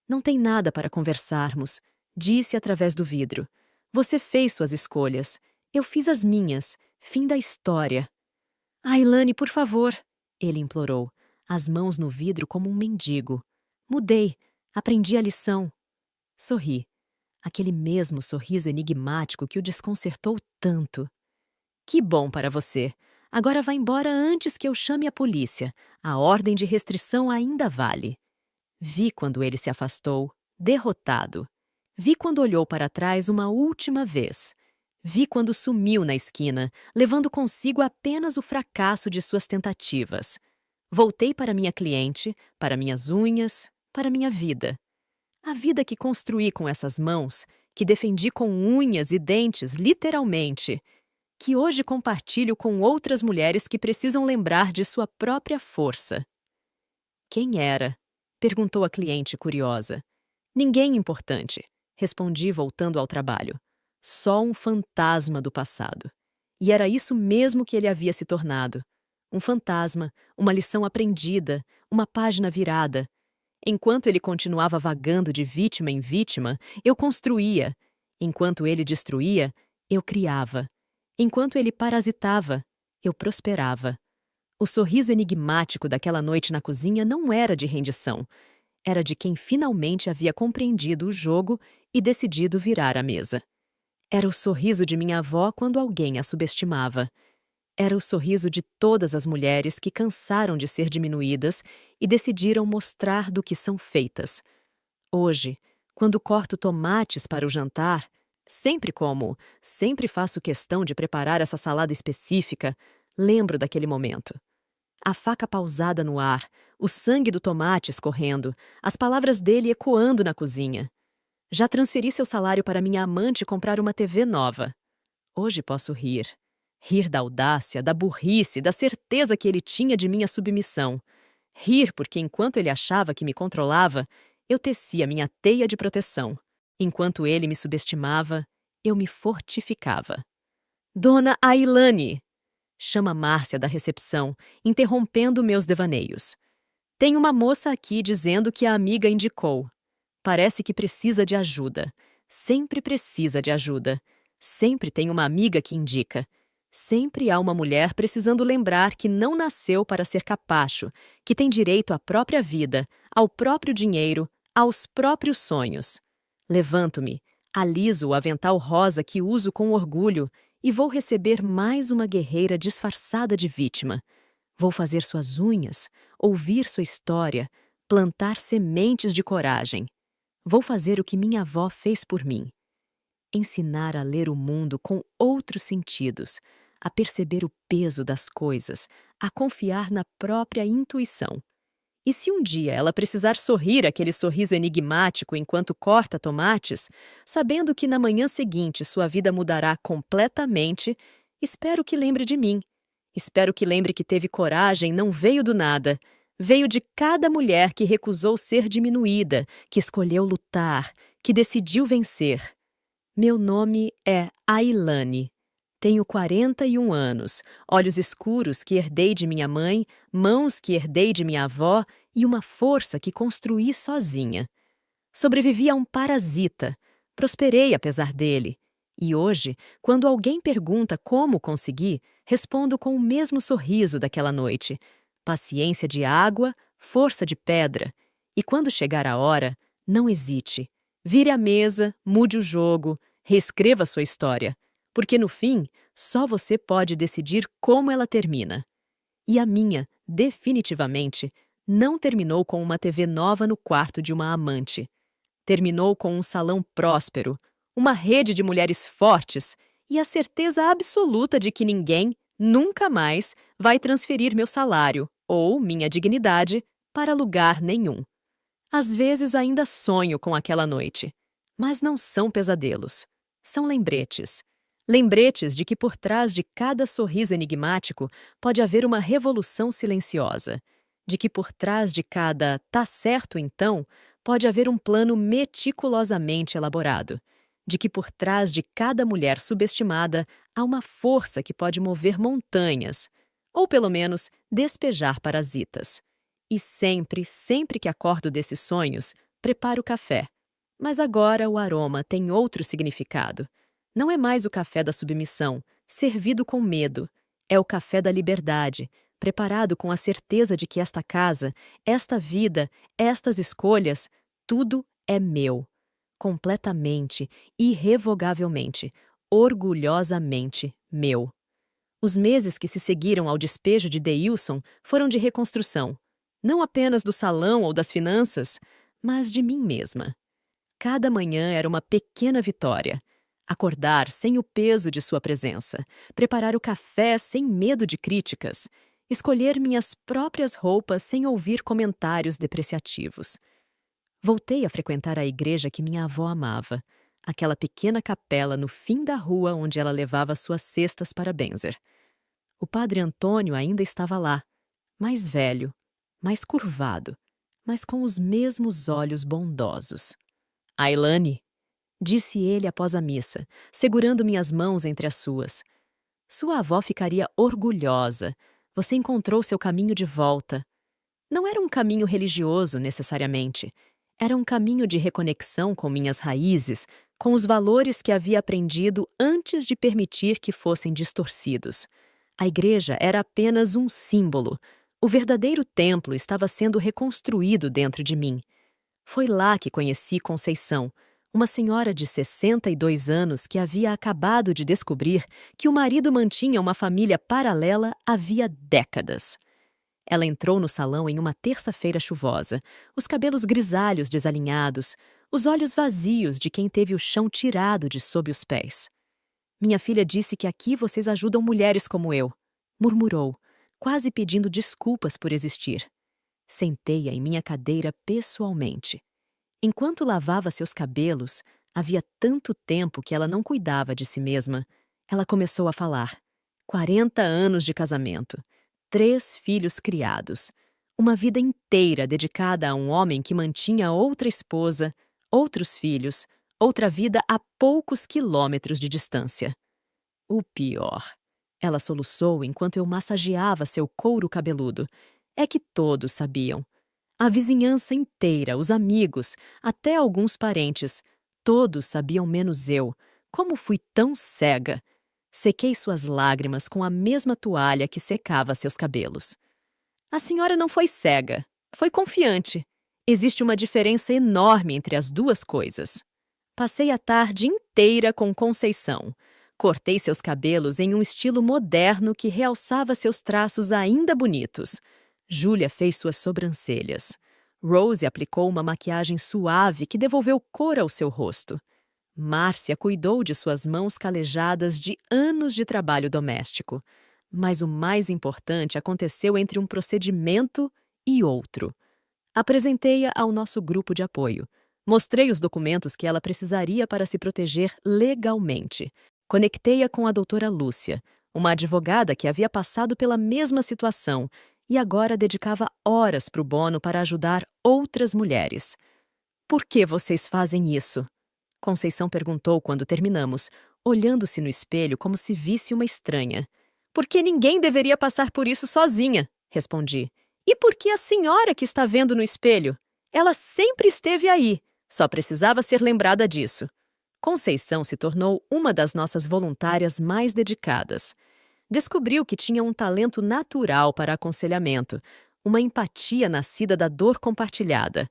Não tem nada para conversarmos, disse através do vidro. Você fez suas escolhas. Eu fiz as minhas. Fim da história. Ailane, por favor, ele implorou, as mãos no vidro como um mendigo. Mudei. Aprendi a lição. Sorri. Aquele mesmo sorriso enigmático que o desconcertou tanto. Que bom para você. Agora vá embora antes que eu chame a polícia. A ordem de restrição ainda vale. Vi quando ele se afastou, derrotado. Vi quando olhou para trás uma última vez. Vi quando sumiu na esquina, levando consigo apenas o fracasso de suas tentativas. Voltei para minha cliente, para minhas unhas, para minha vida. A vida que construí com essas mãos, que defendi com unhas e dentes, literalmente, que hoje compartilho com outras mulheres que precisam lembrar de sua própria força. Quem era? Perguntou a cliente curiosa. Ninguém importante, respondi voltando ao trabalho. Só um fantasma do passado. E era isso mesmo que ele havia se tornado. Um fantasma, uma lição aprendida, uma página virada. Enquanto ele continuava vagando de vítima em vítima, eu construía. Enquanto ele destruía, eu criava. Enquanto ele parasitava, eu prosperava. O sorriso enigmático daquela noite na cozinha não era de rendição. Era de quem finalmente havia compreendido o jogo e decidido virar a mesa. Era o sorriso de minha avó quando alguém a subestimava. Era o sorriso de todas as mulheres que cansaram de ser diminuídas e decidiram mostrar do que são feitas. Hoje, quando corto tomates para o jantar, sempre faço questão de preparar essa salada específica, lembro daquele momento. A faca pausada no ar, o sangue do tomate escorrendo, as palavras dele ecoando na cozinha. Já transferi seu salário para minha amante comprar uma TV nova. Hoje posso rir. Rir da audácia, da burrice, da certeza que ele tinha de minha submissão. Rir porque enquanto ele achava que me controlava, eu tecia minha teia de proteção. Enquanto ele me subestimava, eu me fortificava. Dona Ailane! Chama Márcia da recepção, interrompendo meus devaneios. Tem uma moça aqui dizendo que a amiga indicou. Parece que precisa de ajuda. Sempre precisa de ajuda. Sempre tem uma amiga que indica. Sempre há uma mulher precisando lembrar que não nasceu para ser capacho, que tem direito à própria vida, ao próprio dinheiro, aos próprios sonhos. Levanto-me, aliso o avental rosa que uso com orgulho e vou receber mais uma guerreira disfarçada de vítima. Vou fazer suas unhas, ouvir sua história, plantar sementes de coragem. Vou fazer o que minha avó fez por mim. Ensinar a ler o mundo com outros sentidos, a perceber o peso das coisas, a confiar na própria intuição. E se um dia ela precisar sorrir aquele sorriso enigmático enquanto corta tomates, sabendo que na manhã seguinte sua vida mudará completamente, espero que lembre de mim. Espero que lembre que teve coragem não veio do nada, veio de cada mulher que recusou ser diminuída, que escolheu lutar, que decidiu vencer. Meu nome é Ailane. Tenho 41 anos, olhos escuros que herdei de minha mãe, mãos que herdei de minha avó e uma força que construí sozinha. Sobrevivi a um parasita, prosperei apesar dele. E hoje, quando alguém pergunta como consegui, respondo com o mesmo sorriso daquela noite. Paciência de água, força de pedra. E quando chegar a hora, não hesite. Vire a mesa, mude o jogo, reescreva sua história. Porque no fim, só você pode decidir como ela termina. E a minha, definitivamente, não terminou com uma TV nova no quarto de uma amante. Terminou com um salão próspero, uma rede de mulheres fortes e a certeza absoluta de que ninguém, nunca mais, vai transferir meu salário ou minha dignidade para lugar nenhum. Às vezes ainda sonho com aquela noite, mas não são pesadelos, são lembretes. Lembretes de que por trás de cada sorriso enigmático pode haver uma revolução silenciosa, de que por trás de cada "tá certo então" pode haver um plano meticulosamente elaborado, de que por trás de cada mulher subestimada há uma força que pode mover montanhas, ou pelo menos despejar parasitas. E sempre que acordo desses sonhos, preparo café. Mas agora o aroma tem outro significado. Não é mais o café da submissão, servido com medo. É o café da liberdade, preparado com a certeza de que esta casa, esta vida, estas escolhas, tudo é meu. Completamente, irrevogavelmente, orgulhosamente meu. Os meses que se seguiram ao despejo de Deilson foram de reconstrução, não apenas do salão ou das finanças, mas de mim mesma. Cada manhã era uma pequena vitória. Acordar sem o peso de sua presença, preparar o café sem medo de críticas, escolher minhas próprias roupas sem ouvir comentários depreciativos. Voltei a frequentar a igreja que minha avó amava, aquela pequena capela no fim da rua onde ela levava suas cestas para benzer. O padre Antônio ainda estava lá, mais velho, mais curvado, mas com os mesmos olhos bondosos. Ailane, disse ele após a missa, segurando minhas mãos entre as suas. Sua avó ficaria orgulhosa. Você encontrou seu caminho de volta. Não era um caminho religioso, necessariamente. Era um caminho de reconexão com minhas raízes, com os valores que havia aprendido antes de permitir que fossem distorcidos. A igreja era apenas um símbolo. O verdadeiro templo estava sendo reconstruído dentro de mim. Foi lá que conheci Conceição, Uma senhora de 62 anos que havia acabado de descobrir que o marido mantinha uma família paralela havia décadas. Ela entrou no salão em uma terça-feira chuvosa, os cabelos grisalhos desalinhados, os olhos vazios de quem teve o chão tirado de sob os pés. Minha filha disse que aqui vocês ajudam mulheres como eu, murmurou, quase pedindo desculpas por existir. Sentei-a em minha cadeira pessoalmente. Enquanto lavava seus cabelos, havia tanto tempo que ela não cuidava de si mesma, ela começou a falar. 40 anos de casamento, 3 filhos criados, uma vida inteira dedicada a um homem que mantinha outra esposa, outros filhos, outra vida a poucos quilômetros de distância. O pior, ela soluçou enquanto eu massageava seu couro cabeludo, é que todos sabiam. A vizinhança inteira, os amigos, até alguns parentes, todos sabiam menos eu. Como fui tão cega? Sequei suas lágrimas com a mesma toalha que secava seus cabelos. A senhora não foi cega, foi confiante. Existe uma diferença enorme entre as duas coisas. Passei a tarde inteira com Conceição. Cortei seus cabelos em um estilo moderno que realçava seus traços ainda bonitos. Júlia fez suas sobrancelhas. Rose aplicou uma maquiagem suave que devolveu cor ao seu rosto. Márcia cuidou de suas mãos calejadas de anos de trabalho doméstico. Mas o mais importante aconteceu entre um procedimento e outro. Apresentei-a ao nosso grupo de apoio. Mostrei os documentos que ela precisaria para se proteger legalmente. Conectei-a com a doutora Lúcia, uma advogada que havia passado pela mesma situação e agora dedicava horas para o Bono para ajudar outras mulheres. Por que vocês fazem isso? Conceição perguntou quando terminamos, olhando-se no espelho como se visse uma estranha. Porque ninguém deveria passar por isso sozinha, respondi. E por que a senhora que está vendo no espelho? Ela sempre esteve aí, só precisava ser lembrada disso. Conceição se tornou uma das nossas voluntárias mais dedicadas. Descobriu que tinha um talento natural para aconselhamento, uma empatia nascida da dor compartilhada.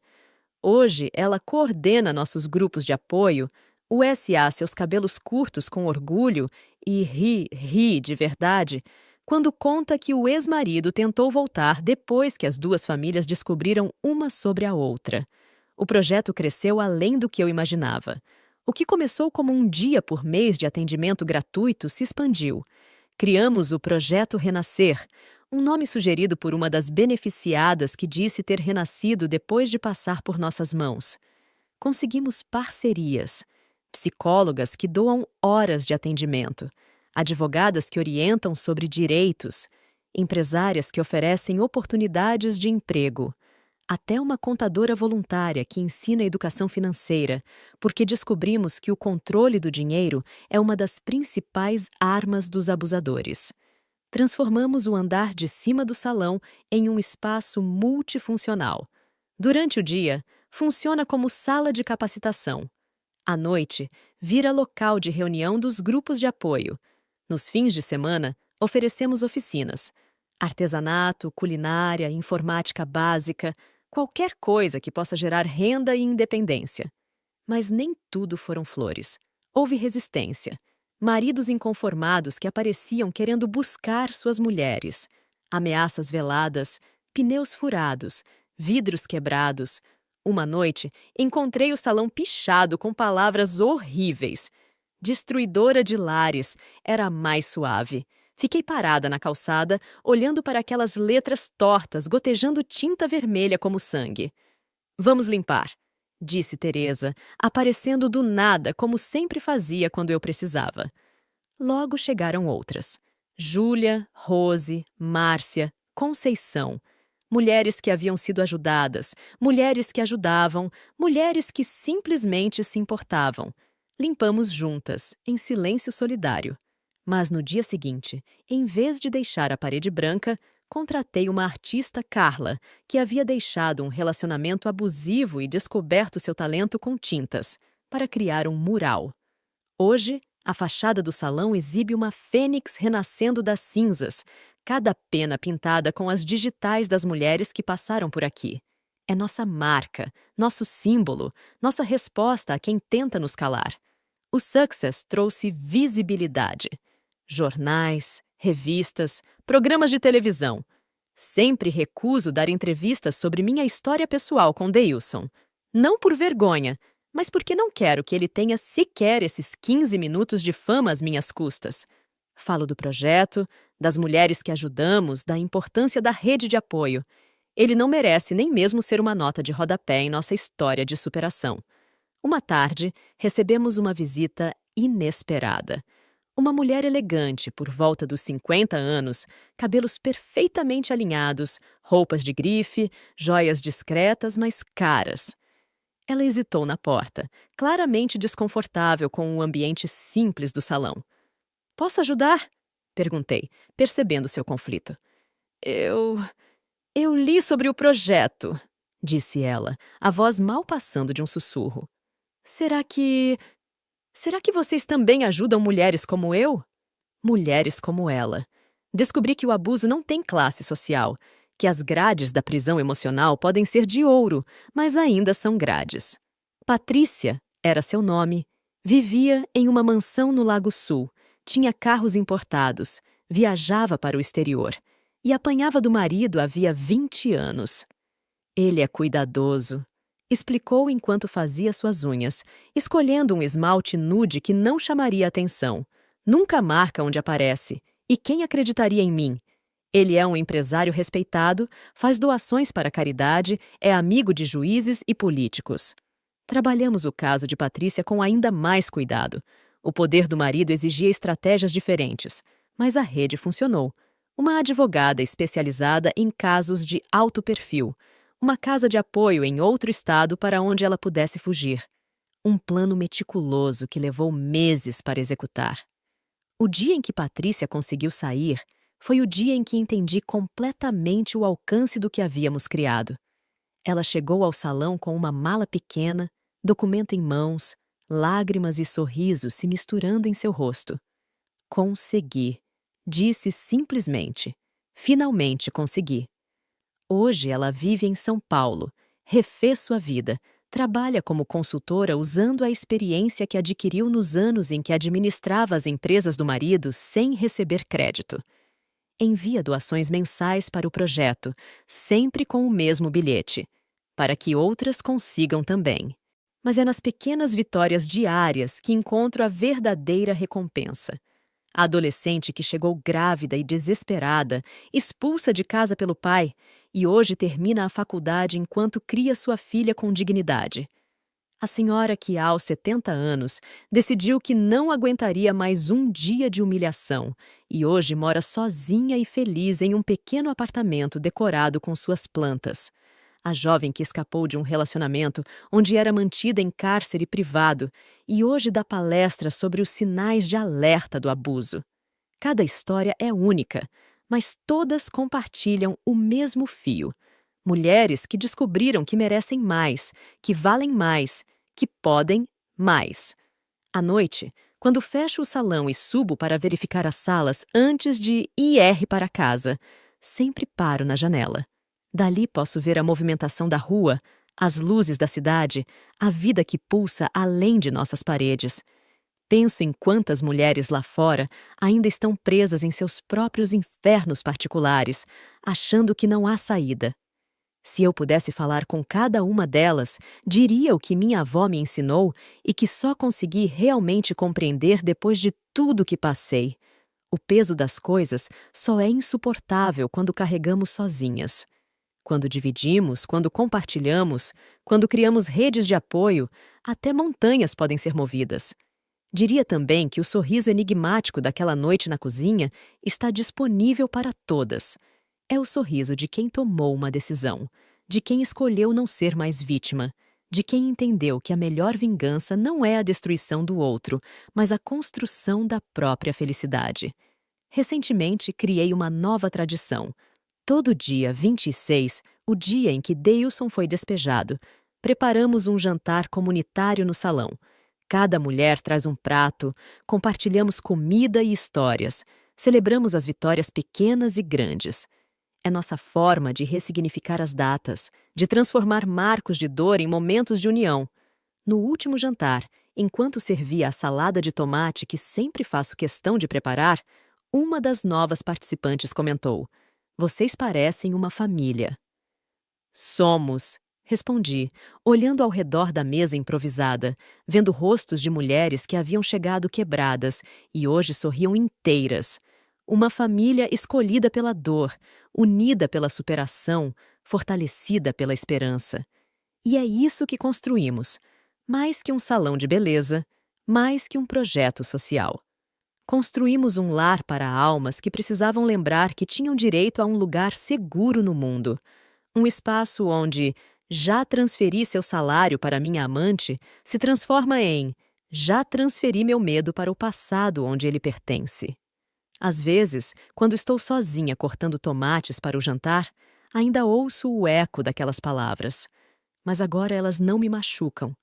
Hoje, ela coordena nossos grupos de apoio, USA seus cabelos curtos com orgulho e ri de verdade, quando conta que o ex-marido tentou voltar depois que as duas famílias descobriram uma sobre a outra. O projeto cresceu além do que eu imaginava. O que começou como um dia por mês de atendimento gratuito se expandiu. Criamos o Projeto Renascer, um nome sugerido por uma das beneficiadas que disse ter renascido depois de passar por nossas mãos. Conseguimos parcerias, psicólogas que doam horas de atendimento, advogadas que orientam sobre direitos, empresárias que oferecem oportunidades de emprego, até uma contadora voluntária que ensina educação financeira, porque descobrimos que o controle do dinheiro é uma das principais armas dos abusadores. Transformamos o andar de cima do salão em um espaço multifuncional. Durante o dia, funciona como sala de capacitação. À noite, vira local de reunião dos grupos de apoio. Nos fins de semana, oferecemos oficinas. Artesanato, culinária, informática básica, qualquer coisa que possa gerar renda e independência. Mas nem tudo foram flores. Houve resistência. Maridos inconformados que apareciam querendo buscar suas mulheres. Ameaças veladas, pneus furados, vidros quebrados. Uma noite, encontrei o salão pichado com palavras horríveis. Destruidora de lares era a mais suave. Fiquei parada na calçada, olhando para aquelas letras tortas, gotejando tinta vermelha como sangue. Vamos limpar, disse Teresa, aparecendo do nada, como sempre fazia quando eu precisava. Logo chegaram outras. Júlia, Rose, Márcia, Conceição. Mulheres que haviam sido ajudadas, mulheres que ajudavam, mulheres que simplesmente se importavam. Limpamos juntas, em silêncio solidário. Mas no dia seguinte, em vez de deixar a parede branca, contratei uma artista, Carla, que havia deixado um relacionamento abusivo e descoberto seu talento com tintas, para criar um mural. Hoje, a fachada do salão exibe uma fênix renascendo das cinzas, cada pena pintada com as digitais das mulheres que passaram por aqui. É nossa marca, nosso símbolo, nossa resposta a quem tenta nos calar. O Success trouxe visibilidade. Jornais, revistas, programas de televisão. Sempre recuso dar entrevistas sobre minha história pessoal com Deilson. Não por vergonha, mas porque não quero que ele tenha sequer esses 15 minutos de fama às minhas custas. Falo do projeto, das mulheres que ajudamos, da importância da rede de apoio. Ele não merece nem mesmo ser uma nota de rodapé em nossa história de superação. Uma tarde, recebemos uma visita inesperada. Uma mulher elegante, por volta dos 50 anos, cabelos perfeitamente alinhados, roupas de grife, joias discretas, mas caras. Ela hesitou na porta, claramente desconfortável com o ambiente simples do salão. "Posso ajudar?" perguntei, percebendo seu conflito. Eu li sobre o projeto", disse ela, a voz mal passando de um sussurro. Será que vocês também ajudam mulheres como eu?" Mulheres como ela. Descobri que o abuso não tem classe social, que as grades da prisão emocional podem ser de ouro, mas ainda são grades. Patrícia era seu nome. Vivia em uma mansão no Lago Sul, tinha carros importados, viajava para o exterior e apanhava do marido havia 20 anos. "Ele é cuidadoso", explicou enquanto fazia suas unhas, escolhendo um esmalte nude que não chamaria atenção. "Nunca marca onde aparece. E quem acreditaria em mim? Ele é um empresário respeitado, faz doações para a caridade, é amigo de juízes e políticos." Trabalhamos o caso de Patrícia com ainda mais cuidado. O poder do marido exigia estratégias diferentes, mas a rede funcionou. Uma advogada especializada em casos de alto perfil, uma casa de apoio em outro estado para onde ela pudesse fugir. Um plano meticuloso que levou meses para executar. O dia em que Patrícia conseguiu sair foi o dia em que entendi completamente o alcance do que havíamos criado. Ela chegou ao salão com uma mala pequena, documento em mãos, lágrimas e sorrisos se misturando em seu rosto. "Consegui", disse simplesmente. "Finalmente consegui." Hoje ela vive em São Paulo, refez sua vida, trabalha como consultora usando a experiência que adquiriu nos anos em que administrava as empresas do marido sem receber crédito. Envia doações mensais para o projeto, sempre com o mesmo bilhete, para que outras consigam também. Mas é nas pequenas vitórias diárias que encontro a verdadeira recompensa. A adolescente que chegou grávida e desesperada, expulsa de casa pelo pai, e hoje termina a faculdade enquanto cria sua filha com dignidade. A senhora que, aos 70 anos, decidiu que não aguentaria mais um dia de humilhação e hoje mora sozinha e feliz em um pequeno apartamento decorado com suas plantas. A jovem que escapou de um relacionamento onde era mantida em cárcere privado e hoje dá palestra sobre os sinais de alerta do abuso. Cada história é única, mas todas compartilham o mesmo fio. Mulheres que descobriram que merecem mais, que valem mais, que podem mais. À noite, quando fecho o salão e subo para verificar as salas antes de ir para casa, sempre paro na janela. Dali posso ver a movimentação da rua, as luzes da cidade, a vida que pulsa além de nossas paredes. Penso em quantas mulheres lá fora ainda estão presas em seus próprios infernos particulares, achando que não há saída. Se eu pudesse falar com cada uma delas, diria o que minha avó me ensinou e que só consegui realmente compreender depois de tudo que passei. O peso das coisas só é insuportável quando carregamos sozinhas. Quando dividimos, quando compartilhamos, quando criamos redes de apoio, até montanhas podem ser movidas. Diria também que o sorriso enigmático daquela noite na cozinha está disponível para todas. É o sorriso de quem tomou uma decisão, de quem escolheu não ser mais vítima, de quem entendeu que a melhor vingança não é a destruição do outro, mas a construção da própria felicidade. Recentemente, criei uma nova tradição. Todo dia 26, o dia em que Deilson foi despejado, preparamos um jantar comunitário no salão. Cada mulher traz um prato, compartilhamos comida e histórias, celebramos as vitórias pequenas e grandes. É nossa forma de ressignificar as datas, de transformar marcos de dor em momentos de união. No último jantar, enquanto servia a salada de tomate que sempre faço questão de preparar, uma das novas participantes comentou: "Vocês parecem uma família." "Somos", respondi, olhando ao redor da mesa improvisada, vendo rostos de mulheres que haviam chegado quebradas e hoje sorriam inteiras. Uma família escolhida pela dor, unida pela superação, fortalecida pela esperança. E é isso que construímos, mais que um salão de beleza, mais que um projeto social. Construímos um lar para almas que precisavam lembrar que tinham direito a um lugar seguro no mundo. Um espaço onde "já transferi seu salário para minha amante" se transforma em "já transferi meu medo para o passado onde ele pertence." Às vezes, quando estou sozinha cortando tomates para o jantar, ainda ouço o eco daquelas palavras. Mas agora elas não me machucam.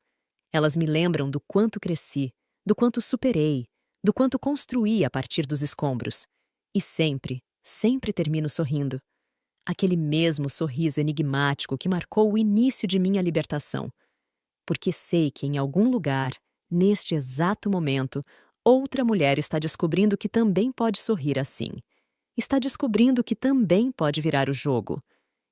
Elas me lembram do quanto cresci, do quanto superei, do quanto construí a partir dos escombros. E sempre, sempre termino sorrindo. Aquele mesmo sorriso enigmático que marcou o início de minha libertação. Porque sei que em algum lugar, neste exato momento, outra mulher está descobrindo que também pode sorrir assim. Está descobrindo que também pode virar o jogo.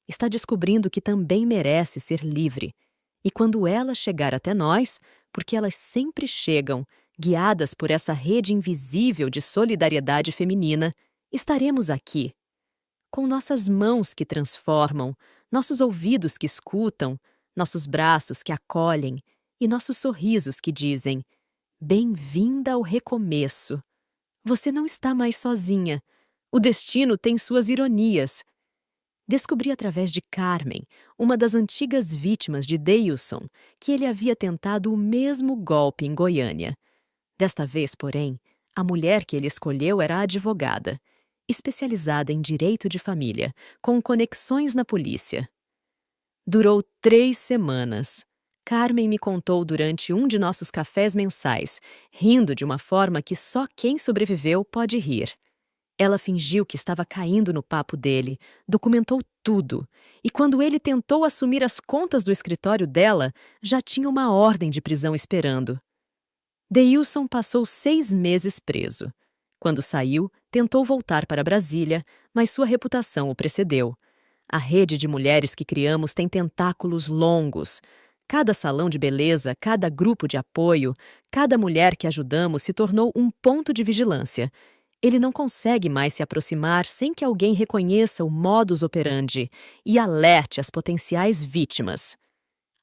Está descobrindo que também merece ser livre. E quando ela chegar até nós, porque elas sempre chegam, guiadas por essa rede invisível de solidariedade feminina, estaremos aqui. Com nossas mãos que transformam, nossos ouvidos que escutam, nossos braços que acolhem e nossos sorrisos que dizem: "Bem-vinda ao recomeço. Você não está mais sozinha. O destino tem suas ironias." Descobri através de Carmen, uma das antigas vítimas de Deilson, que ele havia tentado o mesmo golpe em Goiânia. Desta vez, porém, a mulher que ele escolheu era advogada, especializada em direito de família, com conexões na polícia. Durou 3 semanas. Carmen me contou durante um de nossos cafés mensais, rindo de uma forma que só quem sobreviveu pode rir. Ela fingiu que estava caindo no papo dele, documentou tudo, e quando ele tentou assumir as contas do escritório dela, já tinha uma ordem de prisão esperando. Deilson passou 6 meses preso. Quando saiu, tentou voltar para Brasília, mas sua reputação o precedeu. A rede de mulheres que criamos tem tentáculos longos. Cada salão de beleza, cada grupo de apoio, cada mulher que ajudamos se tornou um ponto de vigilância. Ele não consegue mais se aproximar sem que alguém reconheça o modus operandi e alerte as potenciais vítimas.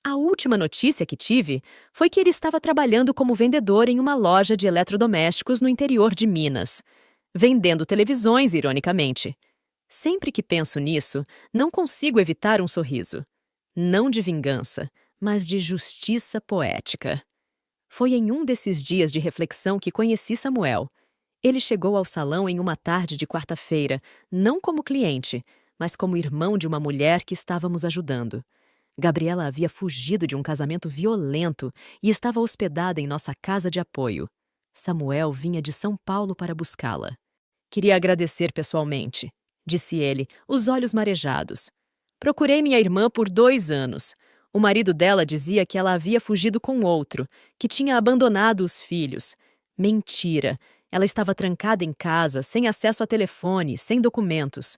A última notícia que tive foi que ele estava trabalhando como vendedor em uma loja de eletrodomésticos no interior de Minas. Vendendo televisões, ironicamente. Sempre que penso nisso, não consigo evitar um sorriso. Não de vingança, mas de justiça poética. Foi em um desses dias de reflexão que conheci Samuel. Ele chegou ao salão em uma tarde de quarta-feira, não como cliente, mas como irmão de uma mulher que estávamos ajudando. Gabriela havia fugido de um casamento violento e estava hospedada em nossa casa de apoio. Samuel vinha de São Paulo para buscá-la. "Queria agradecer pessoalmente", disse ele, os olhos marejados. "Procurei minha irmã por 2 anos. O marido dela dizia que ela havia fugido com outro, que tinha abandonado os filhos. Mentira! Ela estava trancada em casa, sem acesso a telefone, sem documentos."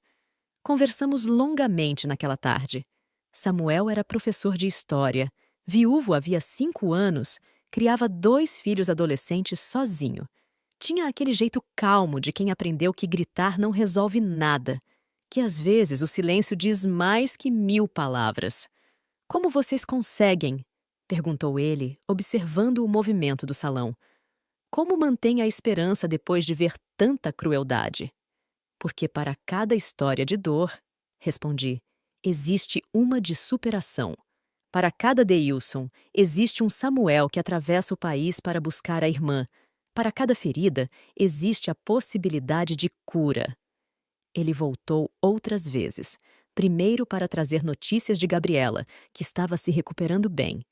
Conversamos longamente naquela tarde. Samuel era professor de história, viúvo havia 5 anos, criava 2 filhos adolescentes sozinho. Tinha aquele jeito calmo de quem aprendeu que gritar não resolve nada, que às vezes o silêncio diz mais que 1000 palavras. "Como vocês conseguem?", perguntou ele, observando o movimento do salão. "Como mantém a esperança depois de ver tanta crueldade?" "Porque para cada história de dor", respondi, "existe uma de superação. Para cada Deilson, existe um Samuel que atravessa o país para buscar a irmã. Para cada ferida, existe a possibilidade de cura." Ele voltou outras vezes, primeiro para trazer notícias de Gabriela, que estava se recuperando bem.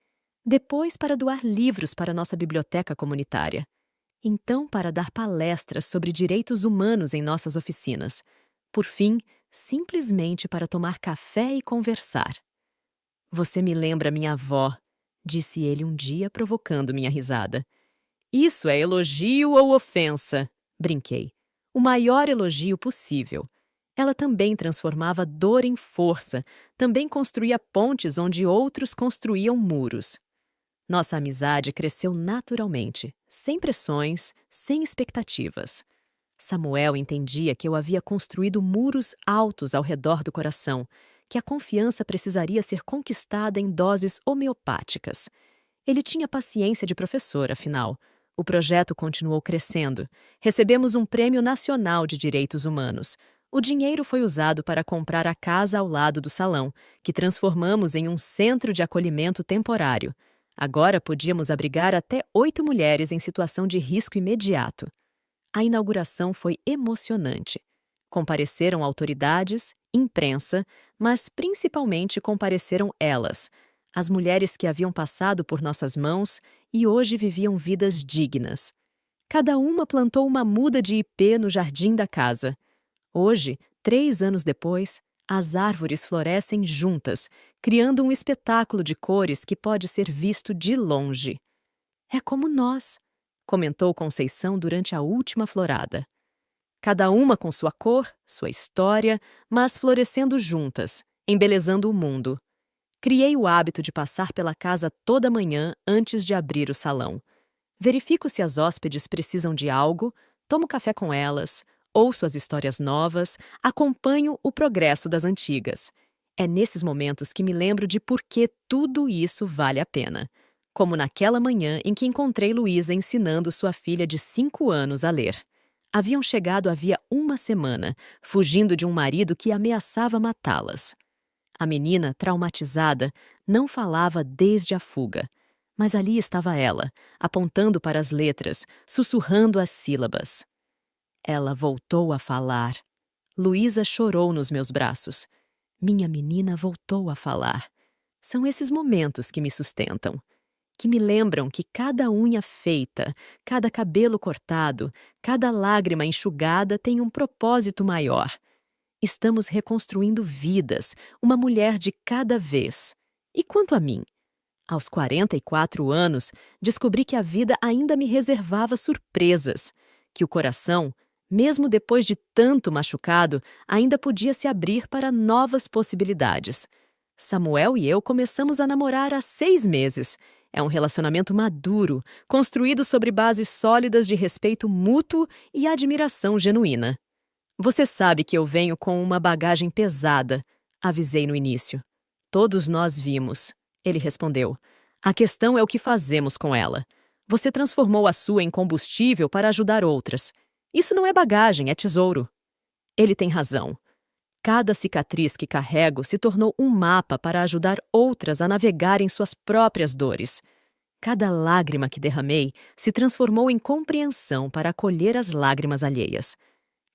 Depois para doar livros para nossa biblioteca comunitária. Então para dar palestras sobre direitos humanos em nossas oficinas. por fim, simplesmente para tomar café e conversar. Você me lembra minha avó, disse ele um dia, provocando minha risada. Isso é elogio ou ofensa? Brinquei. O maior elogio possível. Ela também transformava dor em força, também construía pontes onde outros construíam muros. Nossa amizade cresceu naturalmente, sem pressões, sem expectativas. Samuel entendia que eu havia construído muros altos ao redor do coração, que a confiança precisaria ser conquistada em doses homeopáticas. Ele tinha paciência de professor, afinal. O projeto continuou crescendo. Recebemos um prêmio nacional de direitos humanos. O dinheiro foi usado para comprar a casa ao lado do salão, que transformamos em um centro de acolhimento temporário. Agora podíamos abrigar até 8 mulheres em situação de risco imediato. A inauguração foi emocionante. Compareceram autoridades, imprensa, mas principalmente compareceram elas, as mulheres que haviam passado por nossas mãos e hoje viviam vidas dignas. Cada uma plantou uma muda de ipê no jardim da casa. Hoje, 3 anos depois, as árvores florescem juntas, criando um espetáculo de cores que pode ser visto de longe. É como nós, comentou Conceição durante a última florada. Cada uma com sua cor, sua história, mas florescendo juntas, embelezando o mundo. Criei o hábito de passar pela casa toda manhã antes de abrir o salão. Verifico se as hóspedes precisam de algo, tomo café com elas, ouço as histórias novas, acompanho o progresso das antigas. É nesses momentos que me lembro de por que tudo isso vale a pena. Como naquela manhã em que encontrei Luísa ensinando sua filha de 5 anos a ler. Haviam chegado havia 1 semana, fugindo de um marido que ameaçava matá-las. A menina, traumatizada, não falava desde a fuga. Mas ali estava ela, apontando para as letras, sussurrando as sílabas. Ela voltou a falar. Luísa chorou nos meus braços. Minha menina voltou a falar. São esses momentos que me sustentam, que me lembram que cada unha feita, cada cabelo cortado, cada lágrima enxugada tem um propósito maior. Estamos reconstruindo vidas, uma mulher de cada vez. E quanto a mim? Aos 44 anos, descobri que a vida ainda me reservava surpresas, que o coração, mesmo depois de tanto machucado, ainda podia se abrir para novas possibilidades. Samuel e eu começamos a namorar há 6 meses. É um relacionamento maduro, construído sobre bases sólidas de respeito mútuo e admiração genuína. Você sabe que eu venho com uma bagagem pesada, avisei no início. Todos nós vimos, ele respondeu. A questão é o que fazemos com ela. Você transformou a sua em combustível para ajudar outras. Isso não é bagagem, é tesouro. Ele tem razão. Cada cicatriz que carrego se tornou um mapa para ajudar outras a navegarem suas próprias dores. Cada lágrima que derramei se transformou em compreensão para acolher as lágrimas alheias.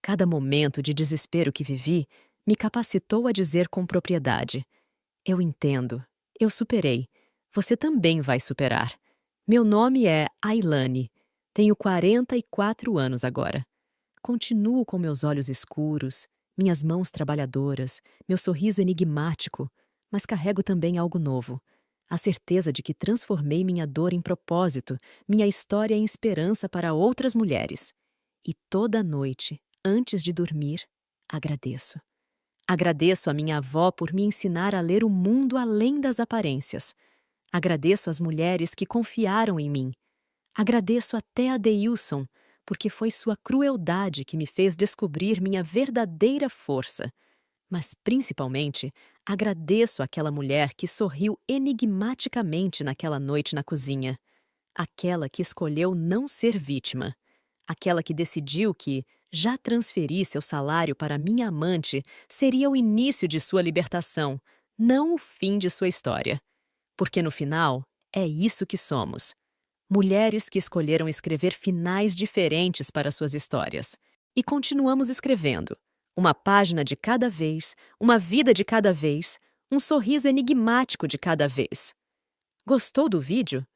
Cada momento de desespero que vivi me capacitou a dizer com propriedade: eu entendo, eu superei, você também vai superar. Meu nome é Ailane, tenho 44 anos agora. Continuo com meus olhos escuros, minhas mãos trabalhadoras, meu sorriso enigmático, mas carrego também algo novo. A certeza de que transformei minha dor em propósito, minha história em esperança para outras mulheres. E toda noite, antes de dormir, agradeço. Agradeço a minha avó por me ensinar a ler o mundo além das aparências. Agradeço às mulheres que confiaram em mim. Agradeço até a Deilson, porque foi sua crueldade que me fez descobrir minha verdadeira força. Mas, principalmente, agradeço àquela mulher que sorriu enigmaticamente naquela noite na cozinha. Aquela que escolheu não ser vítima. Aquela que decidiu que, já transferir seu salário para minha amante seria o início de sua libertação, não o fim de sua história. Porque, no final, é isso que somos. Mulheres que escolheram escrever finais diferentes para suas histórias. E continuamos escrevendo. Uma página de cada vez, uma vida de cada vez, um sorriso enigmático de cada vez. Gostou do vídeo?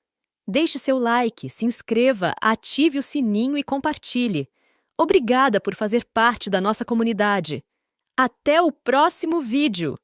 Deixe seu like, se inscreva, ative o sininho e compartilhe. Obrigada por fazer parte da nossa comunidade. Até o próximo vídeo!